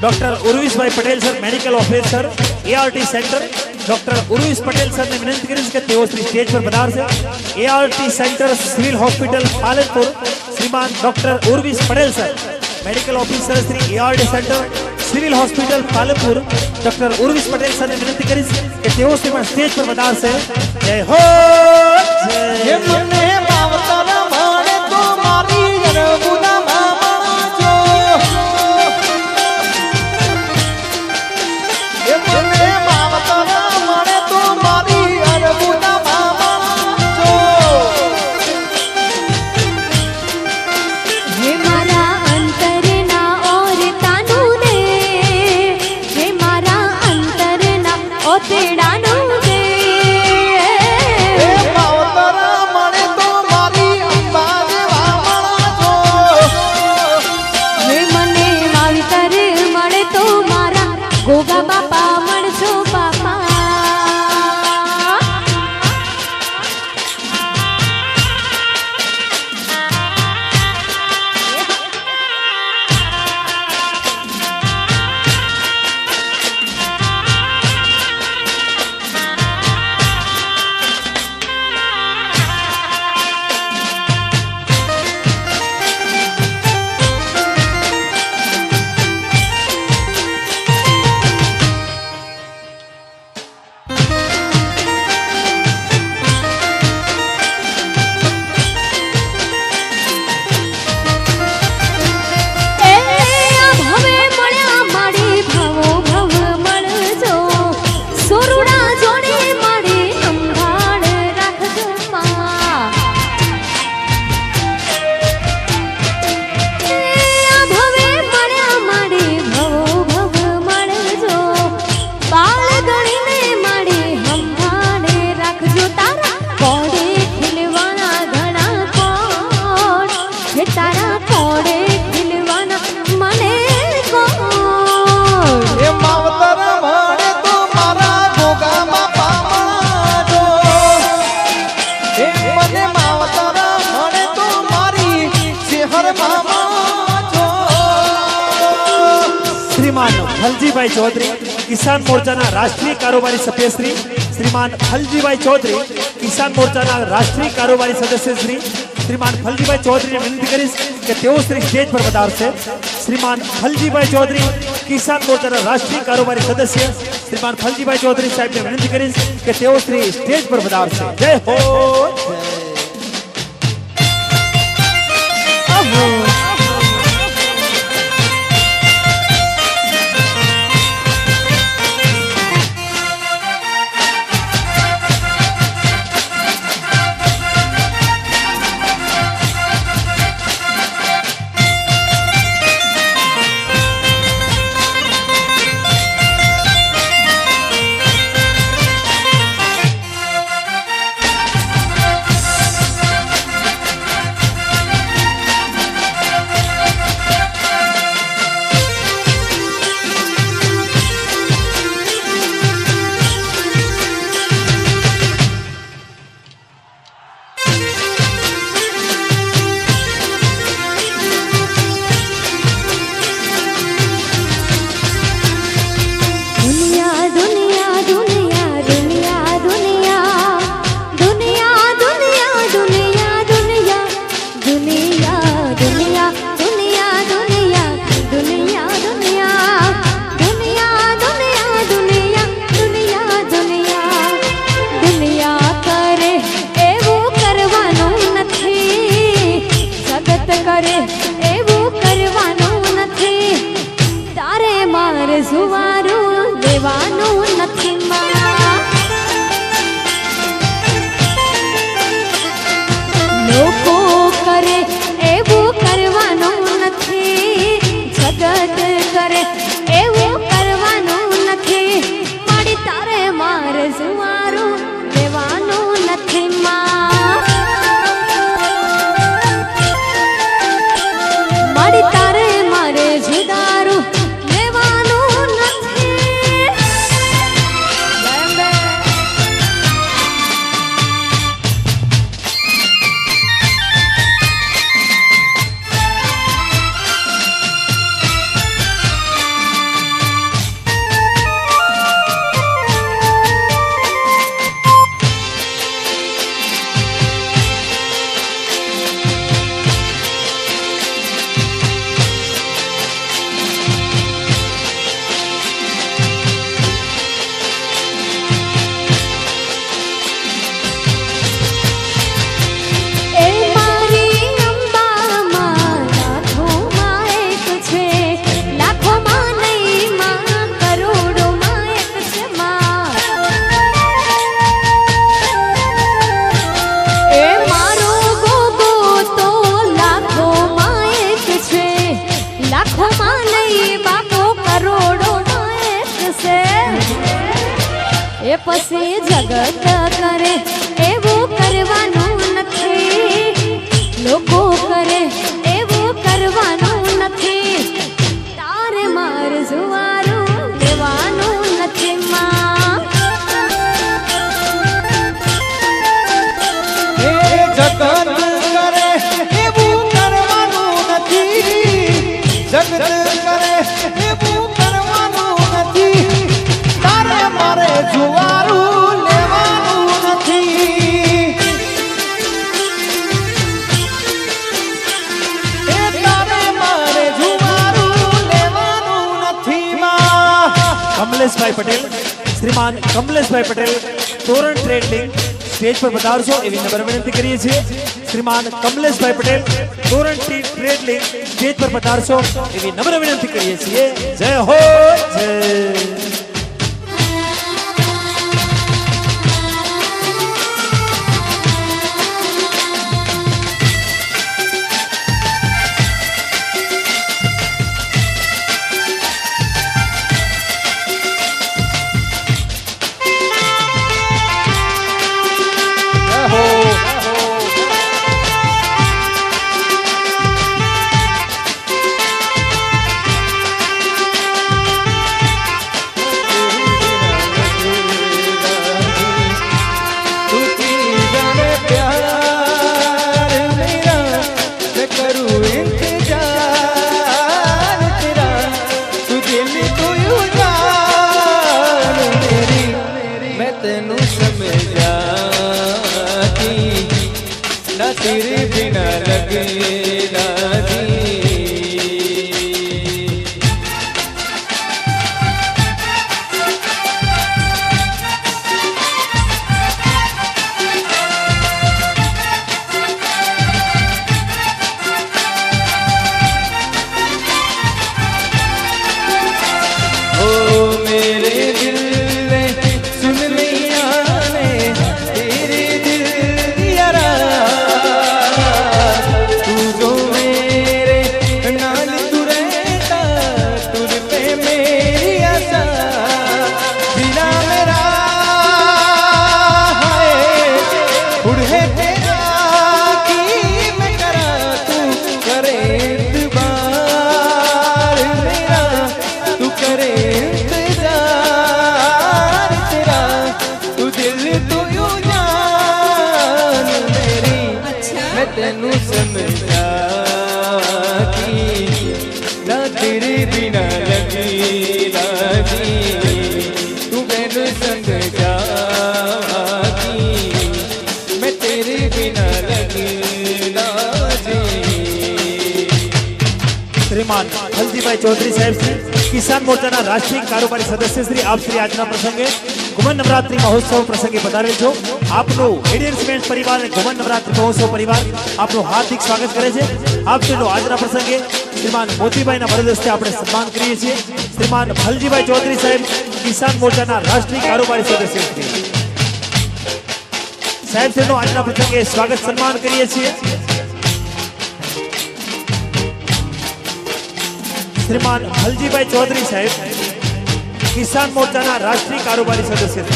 S3: Doctor Urvishbhai Patel sir, medical officer, ART centre. Doctor Urvish Patel સરને વિનંતી કરીશ કે તેઓ સ્ટેજ પર પધારશે. ART centre, civil hospital Palanpur. શ્રીમાન doctor Urvish Patel sir, medical officer Shri ART centre, civil hospital Palanpur. Doctor Urvish Patel સરને વિનંતી કરીશ કે તેઓ શ્રીમાન સ્ટેજ પર પધારશે. જય હો જય.
S1: મને માવતર મળે તો મારી અરબુના મામા જો. મને માવતર મળે તો મારી અરબુના મામા જો.
S2: હે મારા અંતરના ઓરતાનું દે, હે મારા અંતરના ઓતેડાનું દે.
S1: માવતર મળે તો મારી અંબાજે વામણા જો.
S2: હે મને માવતર મળે તો મારા ગોગા બાપા મળજો બાપા.
S3: શ્રીમાન ફલજીભાઈ ચૌધરી, કિસાન મોરચાના રાષ્ટ્રીય કારોબારી સભ્યશ્રી. શ્રીમાન ફલજીભાઈ ચૌધરી, કિસાન મોરચાના રાષ્ટ્રીય કારોબારી સદસ્યશ્રી. શ્રીમાન ફલજીભાઈ ચૌધરીને વિનંતી કરીશ કે તેઓ શ્રી સ્ટેજ પર પધારશે. શ્રીમાન ફલજીભાઈ ચૌધરી, કિસાન મોરચાના રાષ્ટ્રીય કારોબારી સદસ્ય. શ્રીમાન ફલજીભાઈ ચૌધરી સાહેબને વિનંતી કરીશ કે તેઓ શ્રી સ્ટેજ પર પધારશે. જય હો.
S2: એ પછી જગત કરે એવું કરવાનું નથી, લોકો કરે એવું કરવાનું નથી, તારે મારે જુવારું લેવાનું નથી માં.
S1: એ જગત કરે એવું કરવાનું નથી, જગત કરે એવું કરવાનું નથી, તારે મારે જુવારું લેવાનું નથી. એ તારે મારે જુવારું લેવાનું નથી માં.
S3: કમલેશભાઈ પટેલ, શ્રીમાન કમલેશભાઈ પટેલ, તોરણ ટ્રેડ લિંક સ્ટેજ પર પધારશો એવી નમ્ર વિનંતી કરીએ છીએ. શ્રીમાન કમલેશભાઈ પટેલ, તોરણ ટ્રેડ લિંક સ્ટેજ પર પધારશો એવી નમ્ર વિનંતી કરીએ છીએ. જય હો જય.
S1: तेरे बिना लगेगा जी. ओ मेरे दिल ने सुन लिया ने तेरे दिल दिया तेनू समझा कि ना तेरे बिना लगेगा जी. तू मैनू समझा कि मैं तेरे बिना लगेगा जी.
S3: શ્રીમાન હલ્દીભાઈ ચૌધરી સાહેબ શ્રી કિસાન મોરચાના રાષ્ટ્રીય કારોબારી સદસ્ય શ્રી આપ શ્રી આજના પ્રસંગે ઘુમન નવરાત્રી મહોત્સવ પ્રસંગે પધારેલ છો. આપનું ઇન્ડિયન સિમેન્ટ પરિવાર અને ઘુમન નવરાત્રી મહોત્સવ પરિવાર આપનું હાર્દિક સ્વાગત કરે છે. આપ શ્રીનો આજના પ્રસંગે શ્રીમાન મોતીભાઈના વરદ હસ્તે આપણે સન્માન કરીએ છીએ. શ્રીમાન ફલજીભાઈ ચૌધરી સાહેબ કિસાન મોરચાના રાષ્ટ્રીય કારોબારી સદસ્ય શ્રી સાહેબ શ્રીનો આજના પ્રસંગે સ્વાગત સન્માન કરીએ છીએ. શ્રીમાન હલજીભાઈ ચૌધરી સાહેબ કિસાન મોરચાના રાષ્ટ્રીય કારોબારી સદસ્ય છે.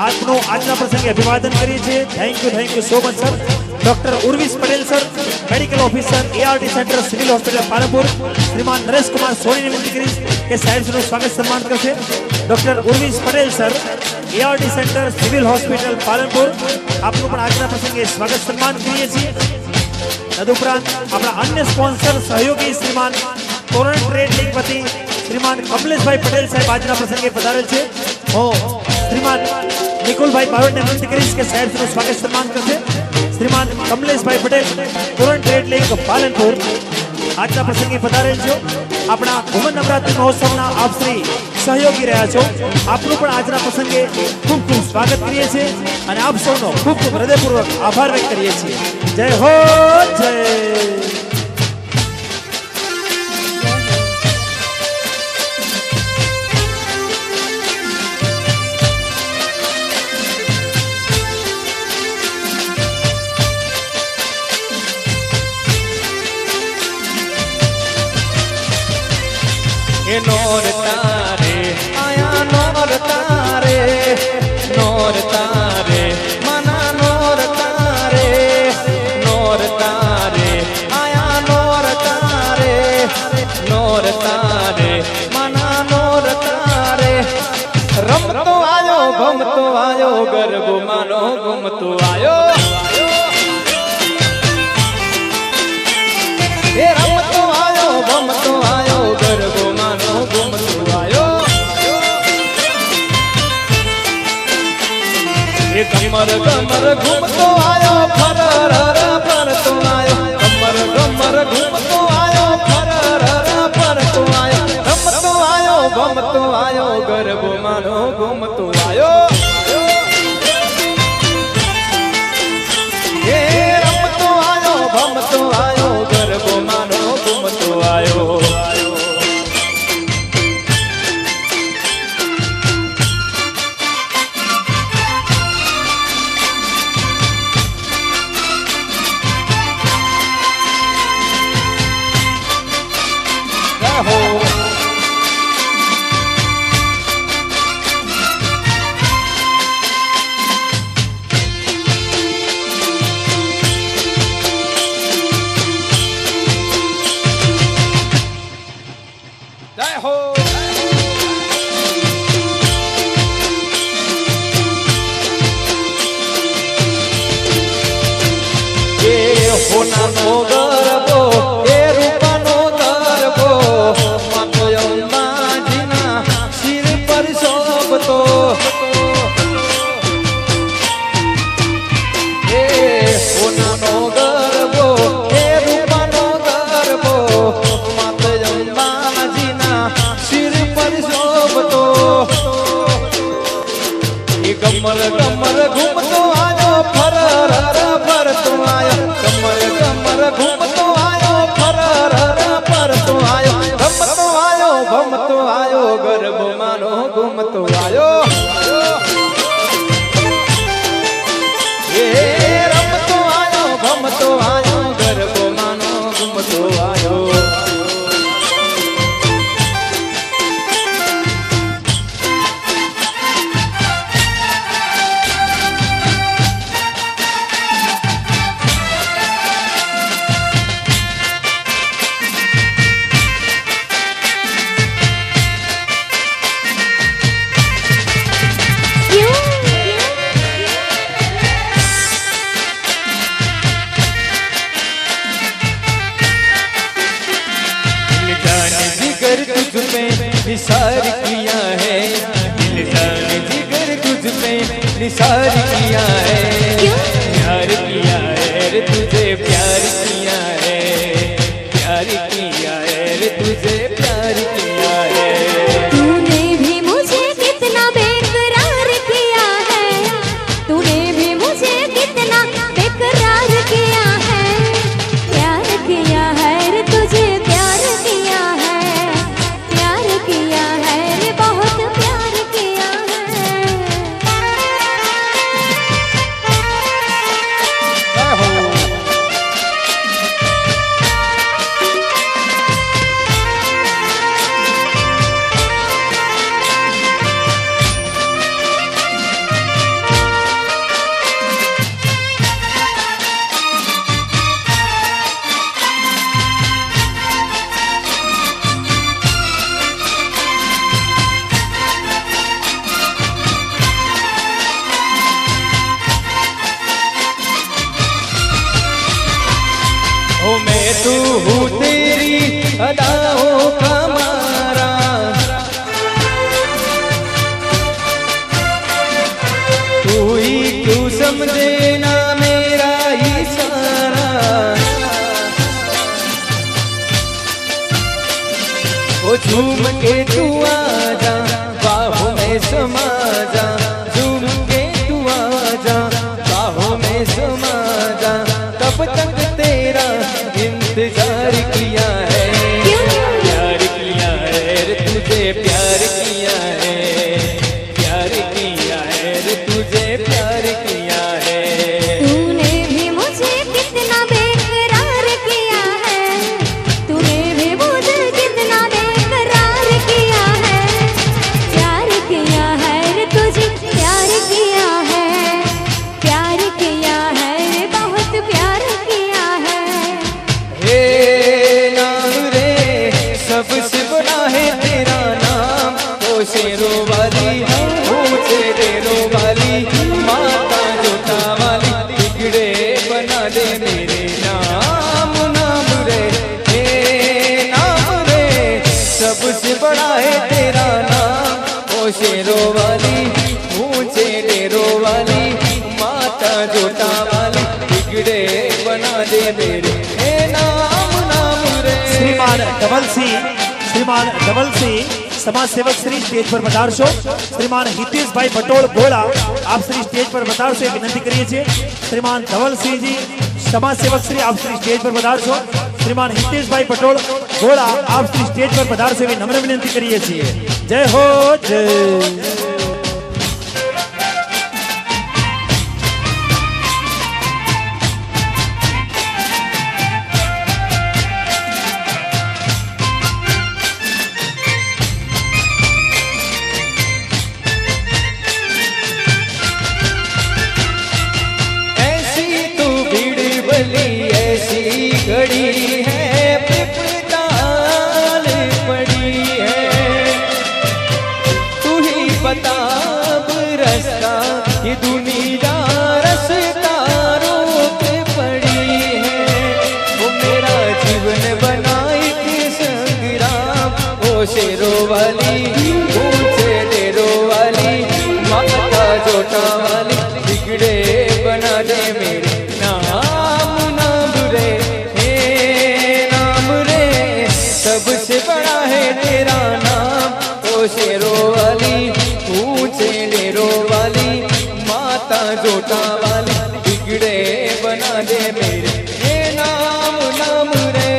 S3: આપનો આજના પ્રસંગે અભિવાદન કરીએ છીએ. Thank you so much sir. Doctor Urvish Patel sir, medical officer ART centre civil hospital Palanpur, શ્રીમાન નરેશ કુમાર સોની વિનંતી કરીશ કે સાહેબનું સ્વાગત સન્માન કરશે. Doctor Urvish Patel sir, ART centre civil hospital Palanpur, આપનું પણ આજના પ્રસંગે સ્વાગત સન્માન કરીએ છીએ. તદુપરાંત આપણા અન્ય સ્પોન્સર સહયોગી શ્રીમાન તોરણ ટ્રેડ લિંક વતી શ્રીમાન કમલેશભાઈ પટેલ સાહેબ આજના પ્રસંગે પધારેલ છે. હું શ્રીમાન નિકુલભાઈ બારોટને વિનંતી કરીશ કે સાહેબનું સ્વાગત સન્માન કરશે. શ્રીમાન કમલેશભાઈ પટેલ, તોરણ ટ્રેડ લિંક પાલનપુર, આજના પ્રસંગે પધારેલ છો. આપણા ઘુમન નવરાત્રી મહોત્સવના આપ શ્રી સહયોગી રહ્યા છો. આપનું પણ આજના પ્રસંગે ખૂબ ખૂબ સ્વાગત કરીએ છીએ અને આપ સૌનો ખૂબ ખૂબ હૃદયપૂર્વક આભાર વ્યક્ત કરીએ છીએ. જય હો જય.
S1: नोर तारे आया नोर तारे नोर तारे मना नोर तारे आया नोर तारे मना नोर तारे रमतो आयो घूमतो आयो गरबो मानो घूमतो आयो ए रमतो आयो घूमतो आयो गरबो मानो घूमतो आयो ए कमर कमर घूमतो आयो फरर फरतो आयो कमर कमर घूमतो आयो फरर फरतो आयो रमतो आयो घूमतो आयो गरबो मानो घूमतो आयो ए रमतो आयो घूमतो आयो गरबो मानो घूमतो आयो जय हो ये होना नो गरबो ए रूपा नो गरबो मातो यम्मा जीना सिर पर शोभतो ए होना नो गरबो ए रूपा नो गरबो मातो यम्मा सिर पर शोभतो ये कमर कमर घूमतो आयो फरर फरतो आयो कमर कमर घूमतो आयो फरर फरतो आयो रमतो आयो भमतो आयो गरबो मानो घूमतो आयो ये रमतो आयो भमतो आयो गरबो मानो घूमतो आयो निसार किया है दिलदार जिगर तुझ पे निसार किया है प्यार किया है रे तुझे प्यार किया है रे तुझे प्यार किया है
S2: तूने भी मुझे कितना बेकरार किया है तूने भी मुझे कितना बेकरार किया है रे तुझे प्यार किया है रे बहुत प्यार किया है
S1: ओ मैं तू हूँ तेरी अदाओं का मारा तू ही क्यों समझे ना मेरा इशारा ओ झूम के तू आजा बाहों में समा जा झूम के तू आजा बाहों में समा जा तब तक तेरा इंतजार किया है रे तुझे प्यार किया है रे तुझे प्यार किया है
S2: तूने भी मुझे कितना बेकरार किया है तूने भी मुझे कितना बेकरार किया है रे तुझे प्यार किया है
S3: ધવલસિંહ समाज सेवक श्री स्टेज पर पधारशो। श्रीमान हितेश भाई भटोल गोड़ा आप श्री स्टेज पर पधारशो विनंती करिए छे। श्रीमान धवल सिंह जी समाज सेवक श्री आप श्री स्टेज पर पधारशो। श्रीमान हितेश भाई भटोल गोड़ा आप श्री स्टेज पर पधारशो नम्र विनंती करिए छे। जय हो जय।
S1: घड़ी है पिपताल पड़ी है तू ही बता रास्ता ये दुनिया रास्ता रोक पड़ी है वो मेरा जीवन बनाई थी संग्राम ओ शेरों वाली ऊंचे डेरों वाली माता जोटा वाली बिगड़े बना दे मेरे सबसे बड़ा है तेरा नाम ओ शेरों वाली ऊंचे डेरों वाली माता जोटा वाली बिगड़े बना दे मेरे ये नाम नाम रे।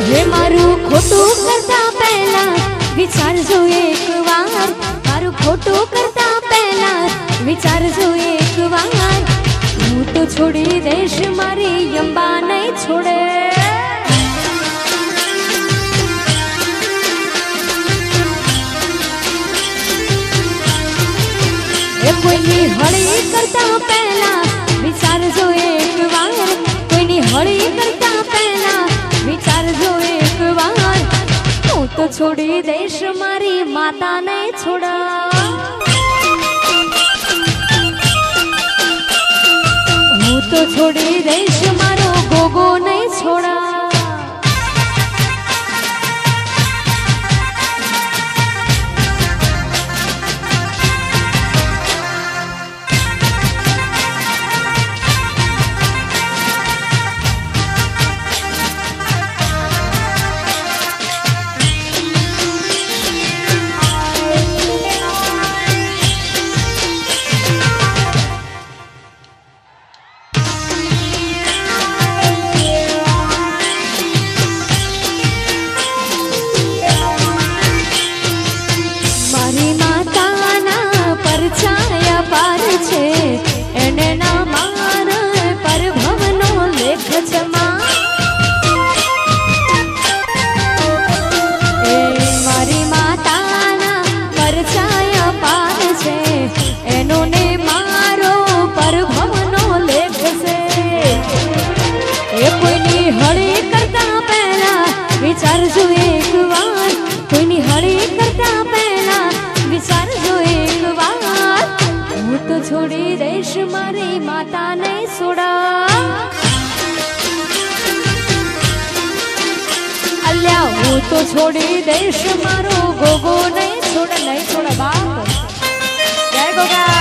S2: हे मारू खोटू करता पहला विचार जो एक वार मारू खोटू करता पहला विचार जो एक वार હું તો છોડી દેશ મારી અંબા નહીં છોડે એ કોઈની હળી કરતા પહેલા છોડી દઈશ મારી માતાને છોડા હું તો છોડી દઈશ મારો ગોગો નહીં છોડા વિચારજો એક વાર કોઈની હળી કરતા પહેલા વિચારજો એક વાર હું તો છોડી દઈશ મારી માતાને છોડા અલ્યા હું તો છોડી દઈશ મારો ગોગો નહીં છોડા બાપ જય ગોગા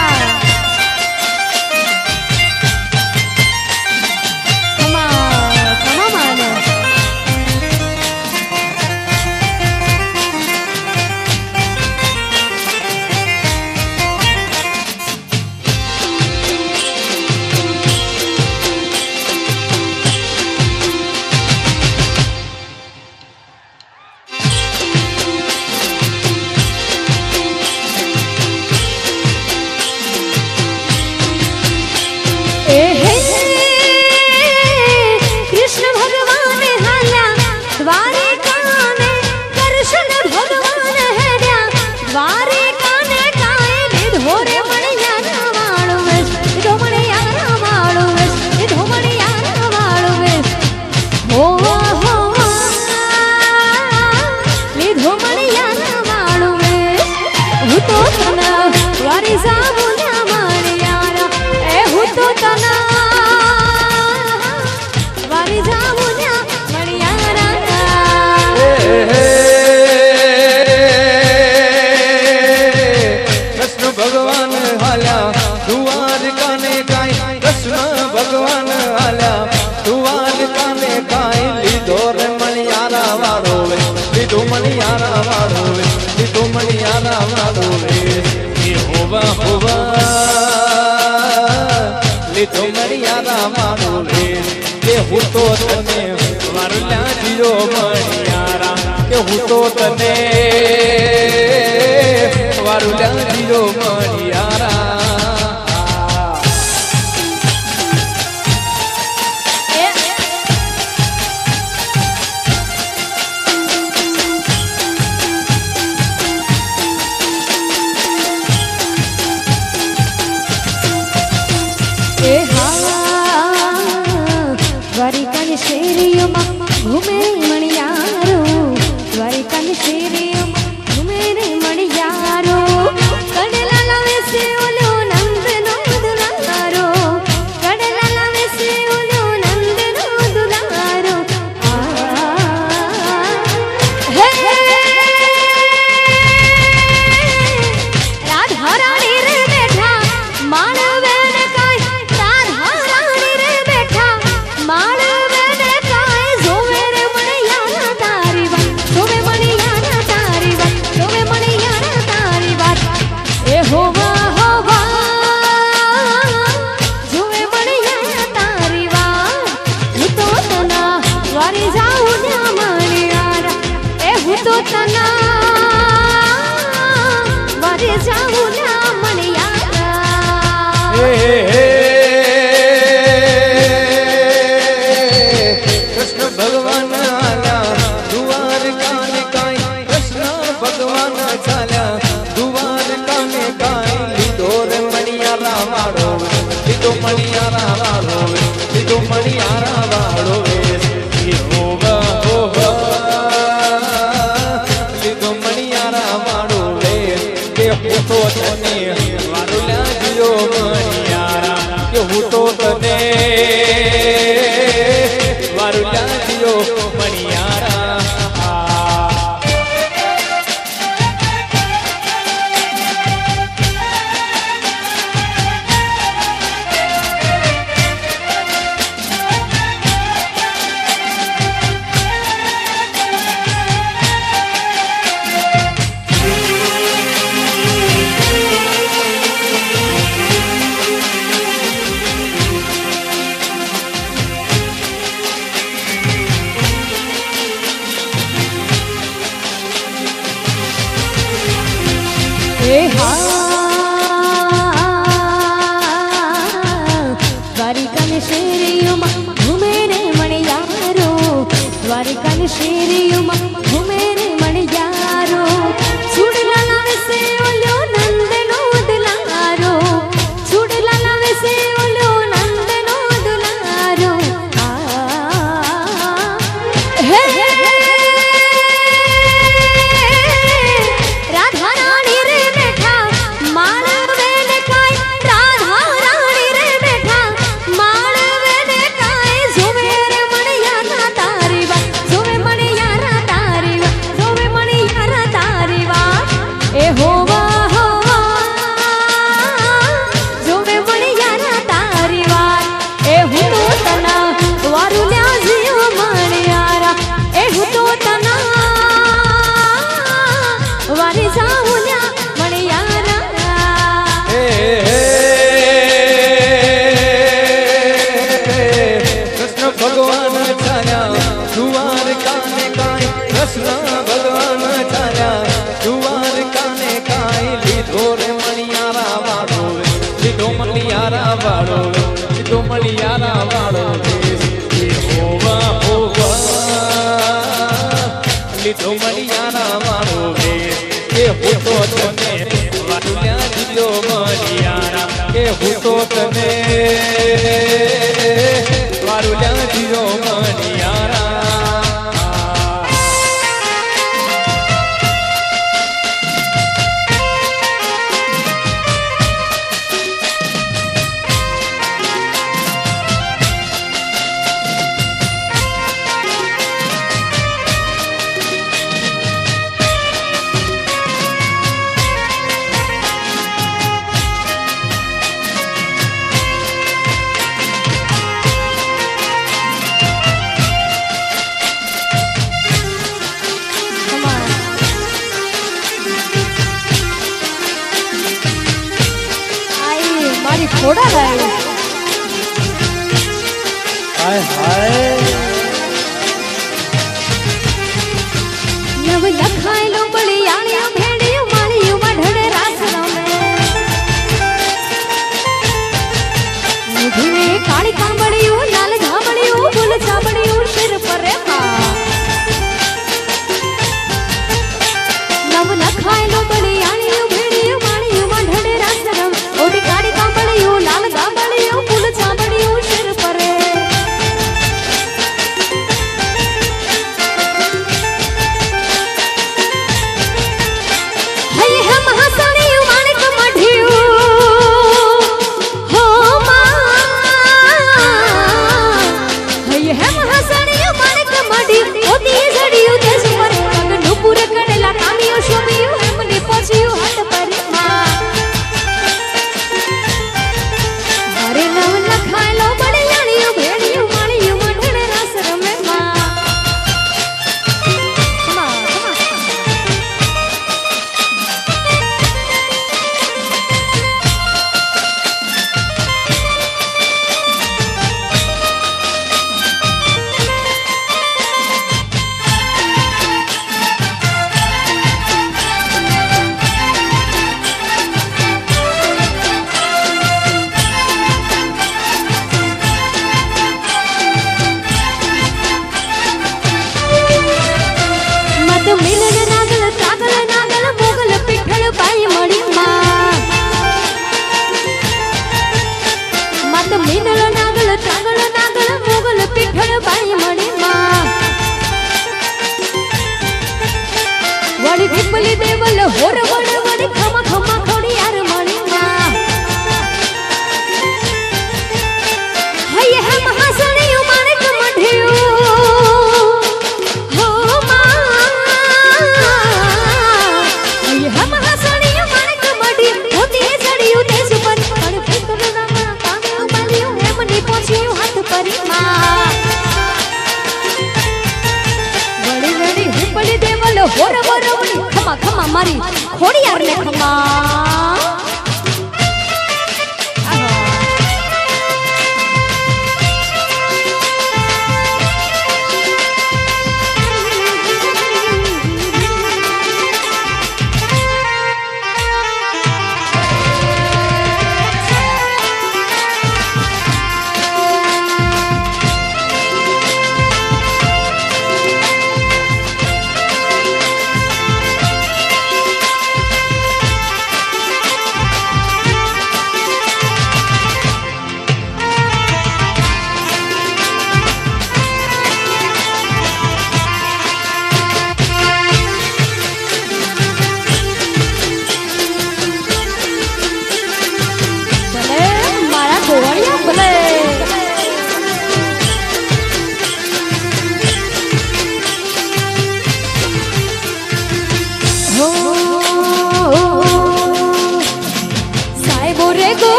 S1: લીધો મણિયારા મારો રે કે હું તો તને વારલા જીરો મણિયારા કે હું તો તને વારલા જીરો મણિયારા
S2: દ્વારિકાની શેરીઓમાં ઘૂમે મણિયારો દ્વારિકાની શેરીઓમાં ઘૂમે રે મણિયારો કડલા લાવે છે ઓલો નંદનો દુલારો કડલા લાવે છે ઓલો નંદનો દુલારો હે રાધા રાણી રે બેઠા માનવે ને કાય રાધા રાણી રે બેઠા
S1: કૃષ્ણ ભગવાન આલ્યા દ્વારકા ને કાય કૃષ્ણ ભગવાન ચાલ્યા દ્વારકા ને કાય લીધો રે મણિયારા વાળો લીધો મણિયારા વાળો લીધો મણિયારા વાળો તને વારુલા જીઓ મણિયારા કે હું તો તને વારુલા જીઓ મણિયારા
S2: દ્વારિકાની શેરીઓમાં ઘૂમે રે મણિયારો દ્વારિકાની શેરીઓમાં ઘૂમે રે મણિયારો સુડલા લાવે છે ઓલ્યો નંદનો દુલારો સુડલા લાવે છે ઓલ્યો નંદનો દુલારો હે રાધા રાણી રે બેઠા માળવે ને કાય રાધા રાણી રે બેઠા માળવે ને કાય જોવે રે મણિયારા તારી વાત જોવે મણિયારા તારી વાત જોવે મણિયારા તારી વાત એ હોવા હોવા જોવે મણિયારા તારી વાત એ હું તો તના વારુલ્યા જીઓ મણિયારા એ હું તો તના વારી જાઉલ્યા મણિયારા
S1: કૃષ્ણ ભગવાન ચાલ્યા જુવાર કાને કાય કૃષ્ણ ભગવાન ચાલ્યા જુવાર કાને કાય લીધો રે મણિયારા વાળો લીધો મણિયારા વાળો લીધો મણિયારા વાળો હોવા હોવા લીધો મણિયારા વાળો કે હું તો તને વારુલ્યા જીઓ મણિયારા કે હું તો તને વારુલ્યા જીઓ મણિયારા
S2: મારી ખોડા લાવી
S3: હાય હાય
S2: નવ લખાયેલો બળિયાળિયા ભેડિયું માળિયું મઢડે રાસ રમે મુઢને કાળી કાંબળિયું લાલ ધાબળિયું ફૂલ ચાબળિયું શિર પર રેખા નવ લખાયેલો બળિયાળિયું ભેડિયું માળિયું મઢડે રાસ રમે ઓડી કાળી કાંબળિયું લાલ ધાબળિયું ફૂલ ચાબળિયું શિર પર હોર બરોબરી ખમા ખમા મારી ખોડિયાર ને ખમા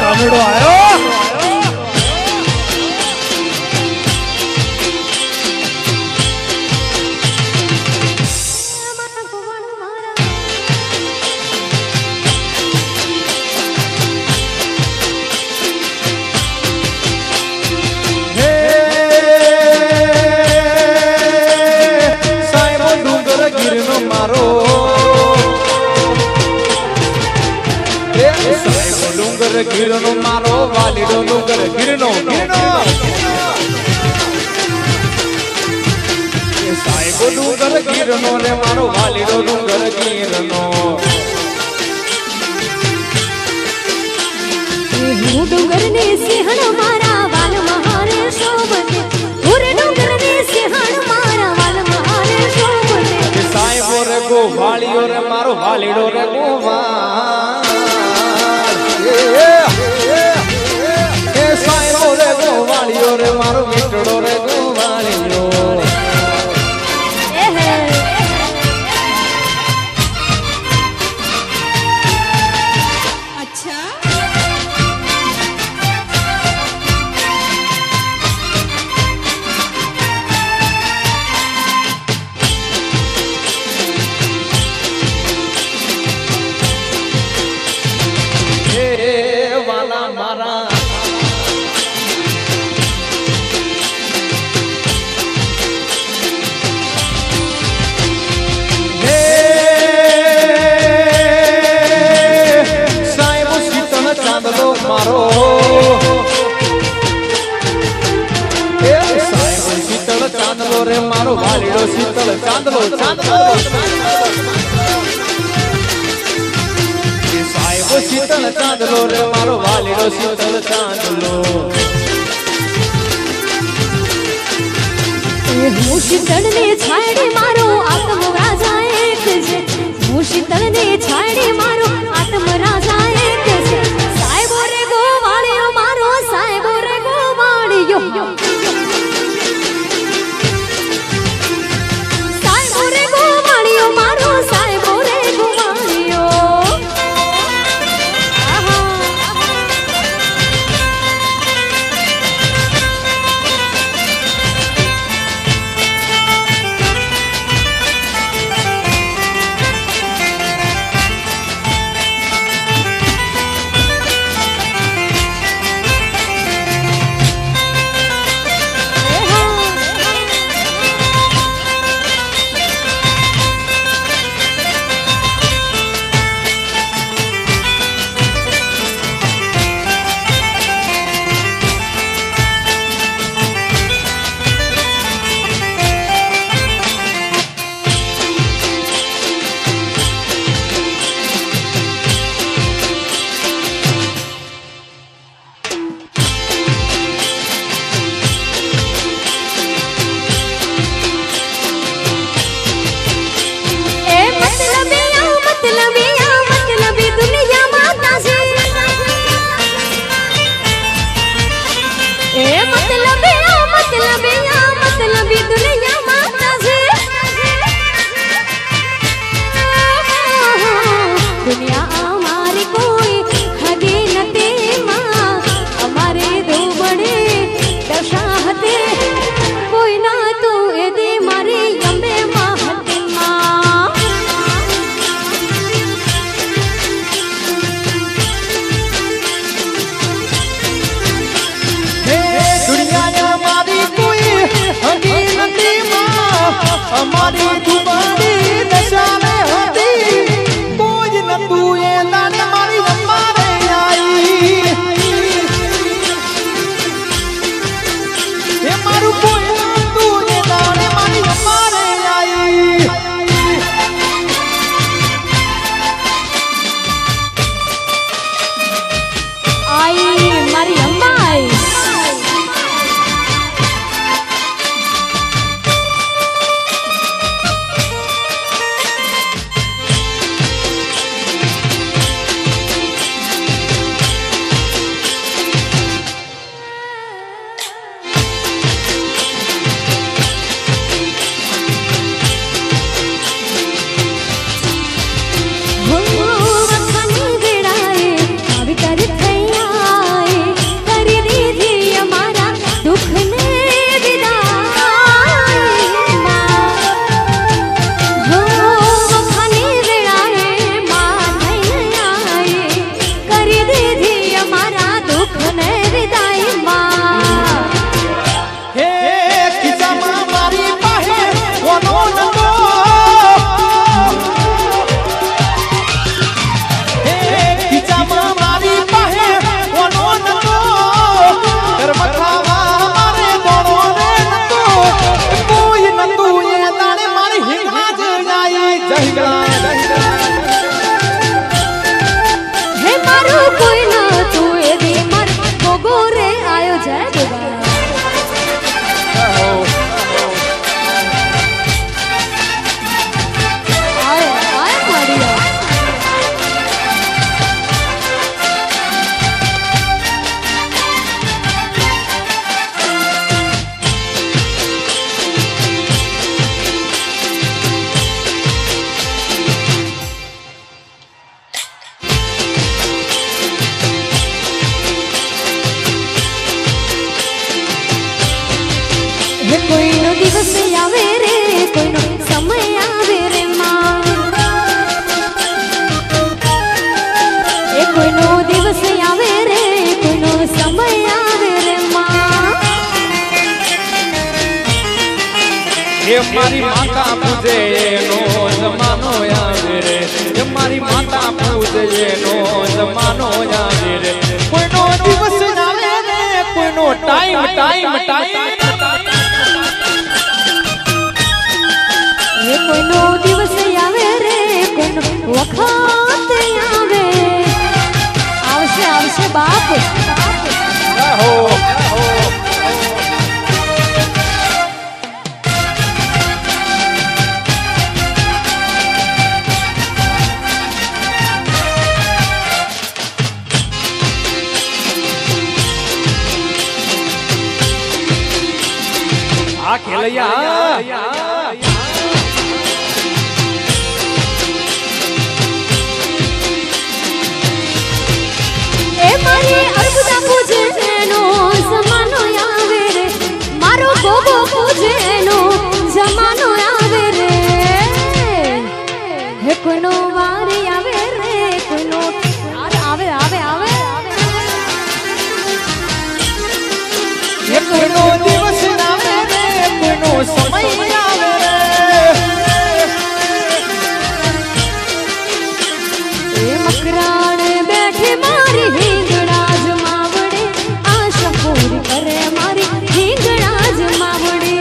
S3: કાનુડો આયો
S1: ગીરનો મારો વાલીડો ડુંગર ગીરનો સાહેબો ડુંગર ગીરનો રે મારો વાલીડો ડુંગર ગીરનો
S2: હું ડુંગર ને સિંહણ મારા વાલ મહારે શોભને હું ડુંગર ને સિંહણ મારા વાલ મહારે શોભને
S1: સાહેબો રે ગો વાલીઓ રે મારો વાલીડો રે ગોવા સાહેબો રે ગોવાળીઓ રે મારો મીઠડો રે ગોવાળીઓ વાલા મારા મારો સાહેબ શીતળ ચાંદલો રે મારો વાલીડો શીતળ ચાંદલો ચાંદલો સાહેબ શીતળ ચાંદલો રે મારો વાલીડો શીતળ ચાંદલો
S2: હું શીતળ ને છાયડે મારો આત્મ રાજા એક છે હું શીતળ ને છાયડે મારો આત્મ રાજા એક છે સાહેબો રે ગોવાળિયો મારો સાહેબો રે ગોવાળિયો સાહેબો રે ગોવાળિયો મારો સાહેબો રે ગોવાળિયો એ મતલબી દુનિયા માતા છે દુનિયા અમારી કોઈ હદી નથી માં અમારે દોબડે દશા હતી કોઈ ના તું એ દે મારી અંબે માં હતી માં
S1: દુનિયા મારી કોઈ હદી નથી માં અમારી દુબારી દશાને હતી કોઈ નતું એ દાન મારી અમારે આઈ એ મારું કોઈ નતું એ દાન મારી અમારે આઈ
S2: આઈ મારી અંબાઈ કોઈનો દિવસ આવે રે કોઈનો સમય આવે રે માં એ કોઈનો દિવસ આવે રે કોઈનો સમય આવે રે માં
S1: એ મારી માતા પૂજે એનો જમાનો આવે રે એ મારી માતા પૂજે એનો જમાનો આવે રે કોઈનો દિવસ આવે રે કોઈનો ટાઈમ
S2: એ કોઈનો દિવસ આવે રે કોઈનો વખત આવે આવશે આવશે બાપ
S1: આ ખેલૈયા
S2: મારી અર્બુદા પૂજે એનો જમાનો આવે રે મારો ગોગો પૂજે એનો જમાનો આવે રે હે કોઈનો વાર આવે રે કોઈનો આવે આવે આવે
S1: હે કોઈનો દિવસ આવે રે કોઈનો સમય આવે રે
S2: એ મકરાણે બેઠી મારી હિંગળાજ માવડે આશા પૂરી કરે મારી હિંગળાજ માવડે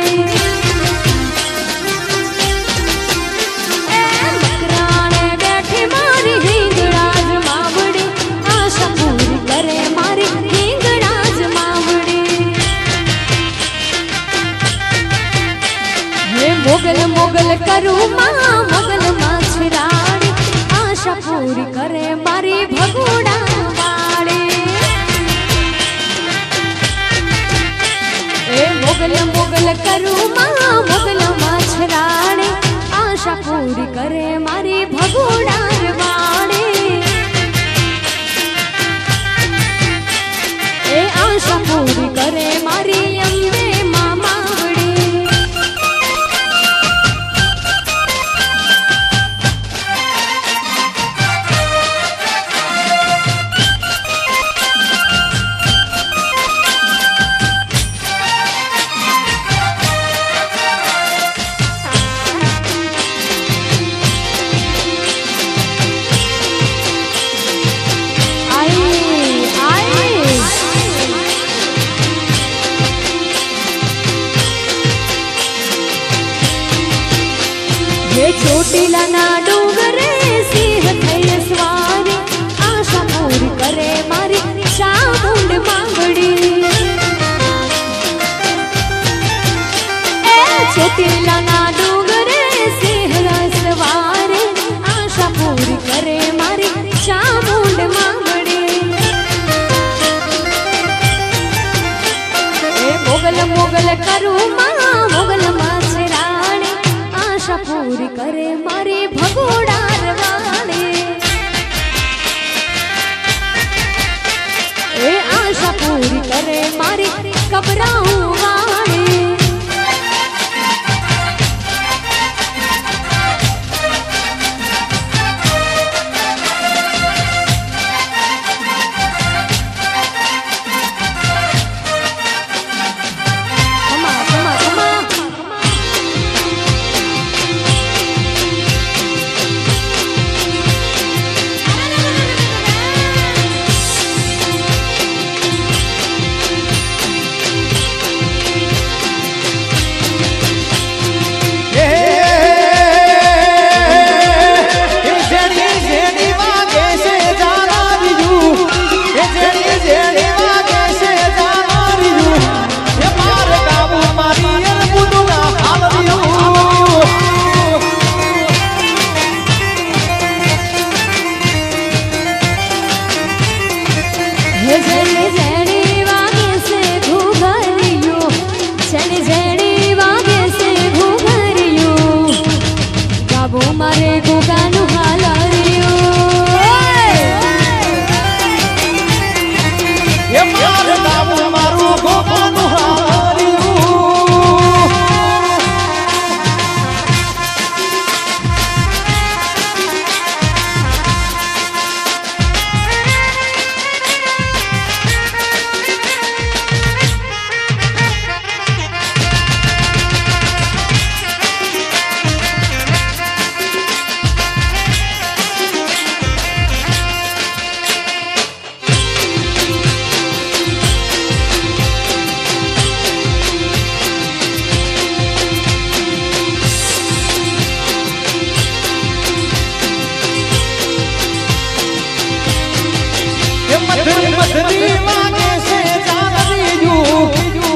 S2: એ મકરાણે બેઠી મારી હિંગળાજ માવડે આશા પૂરી કરે મારી હિંગળાજ માવડે હે મોગલ મોગલ કરું માં મોગલ માં છિરાડી આશા પૂરી કરે મારી ભગોડા વાળે મોગલ મોગલ કરું માં મોગલ માછરાણે આશા પૂરી કરે મારી ભગોડાર વાણે એ આશા પૂરી કરે મારી અંબે મામાવડી ચોટીલા ના ડુંગરે સિંહ થઈ સ્વારી આશા પૂરી કરે મારી ચામુંડ માંગડી એ ચોટીલા ના ડુંગરે સિંહ સવારે આશા પૂરી કરે મારી ચામુંડ માંગડી એ મોગલ મોગલ કરું માં મોગલ માછરાણી આશા પૂરી કરે મારી ભગોડાર વાણે એ આશા પૂરી કરે મારી કબરાઉ વાણે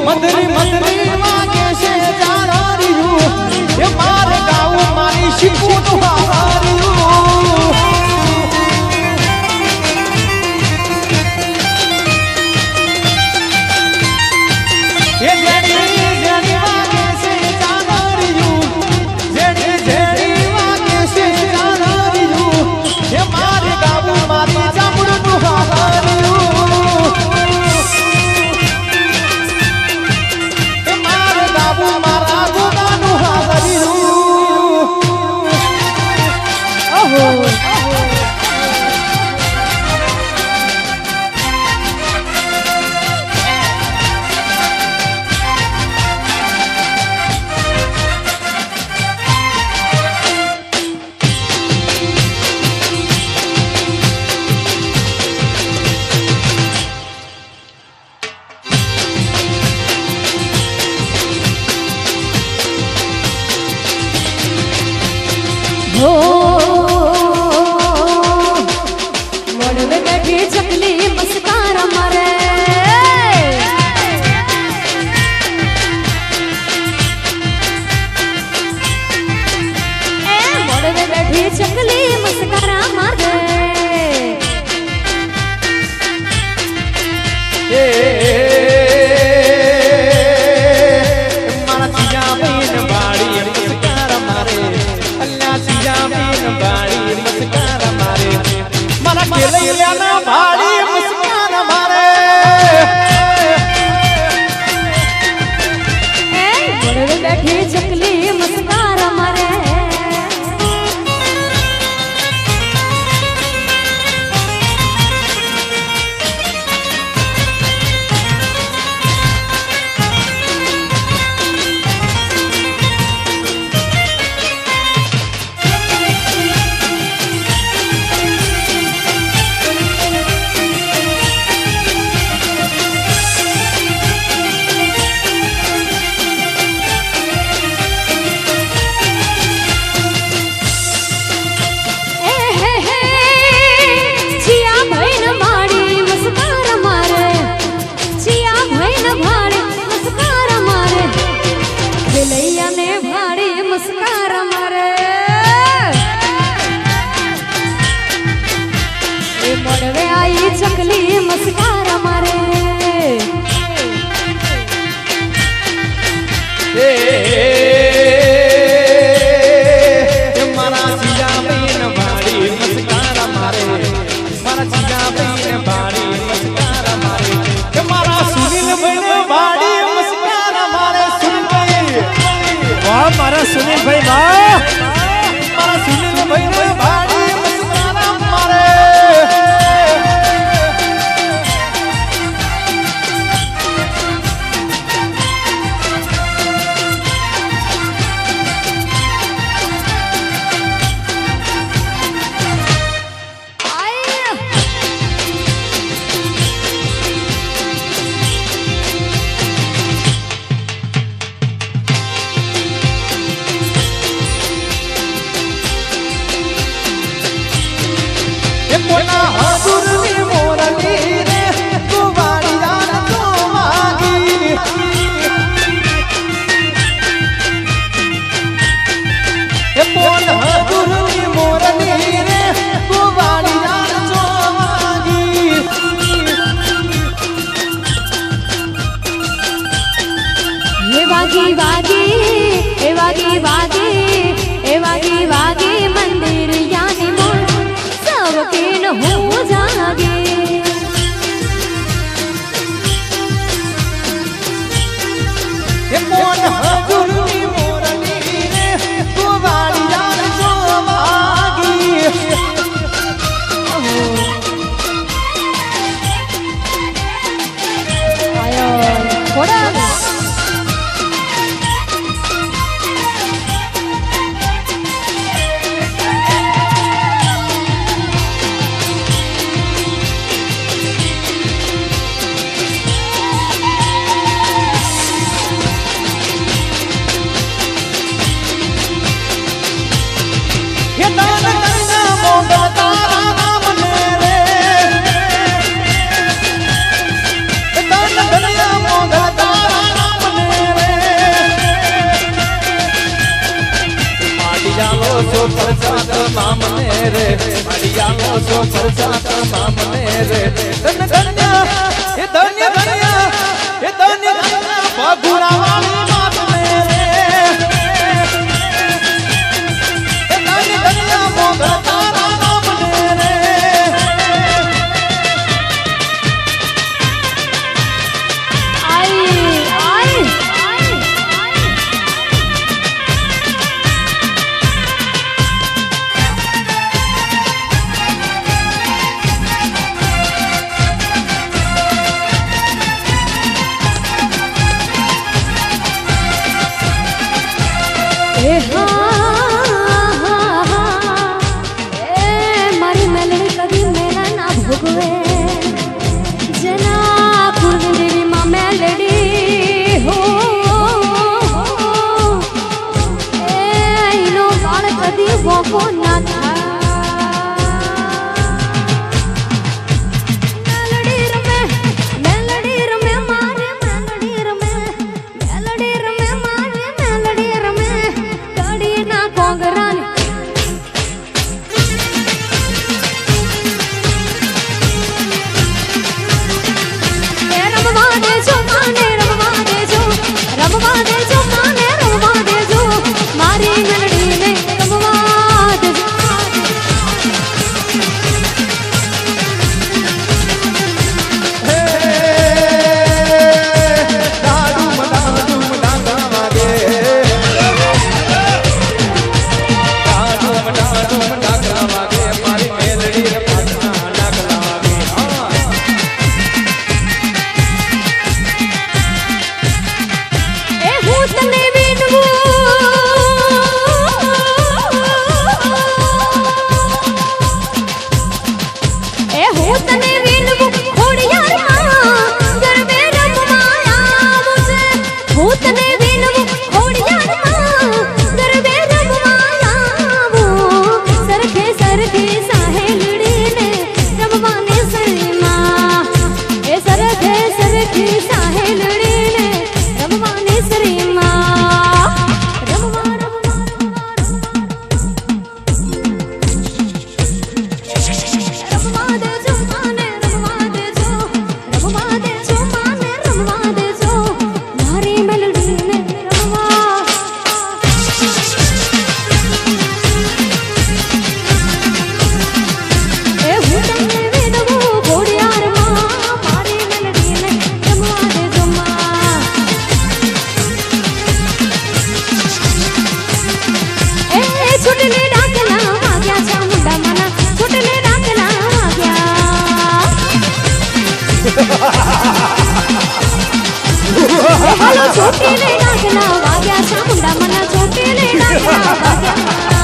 S1: મધરી મધરી વાગે છે જાણ્યું એ મારે ગાવું મારી શીખવું હાર્યું એ જેણી જેણી વાગે છે જાણ્યું જેણી જેણી વાગે છે જાણ્યું એ મારે ગાવું મારી ચામડું હાર્યું
S2: વડવે બેઠી ચકલી મસ્કાર મારે વડવે બેઠી ચકલી મસ્કાર મારે ને ભાડે મસ્કાર મારે ખેલૈયા ને ભાડે મસ્કાર મારે એ મળવે આઈ ચકલી મસ્કાર મારે
S1: મારા જીજા બેન ભાડી મસ્કાર મારે મારા જીજા બેન ભાડી મસ્કાર મારે મારા સુનિલ બેન ભાડી મસ્કાર મારે સુનિલભાઈ
S3: વાહ મારા સુનિલભાઈ વાહ
S1: મારા સુનિલ બેન ભાડી મસ્કાર મારે કોના હસુરની મોરલી રે કુવાડિયા તો માગી એ કોન હસુરની મોરલી રે કુવાડિયા તો માગી
S2: એ વાગી વાગી એ વાગી વાગી એ વાગી વાગી મંદિર યાની મોર सबके न हो जागे
S1: એ કોન હસુરની મોરલી રે કુવાડિયા તો માગી
S2: आयो थोड़ा
S1: એ દાન કરના મોગલ તારા નામ ને રે એ દાન કરના મોગલ તારા નામ ને રે માડિયાલો સો પ્રસાદ મામને રે માડિયાલો સો પ્રસાદ મામને રે ધન કન્યા એ ધન્ય કન્યા એ ધન્ય કન્યા ભગુરા વાળી મામને રે
S2: ચોટીલે ડાકલા વાગ્યા ચામુંડા મને ચોટીલે ડાકલા વાગ્યા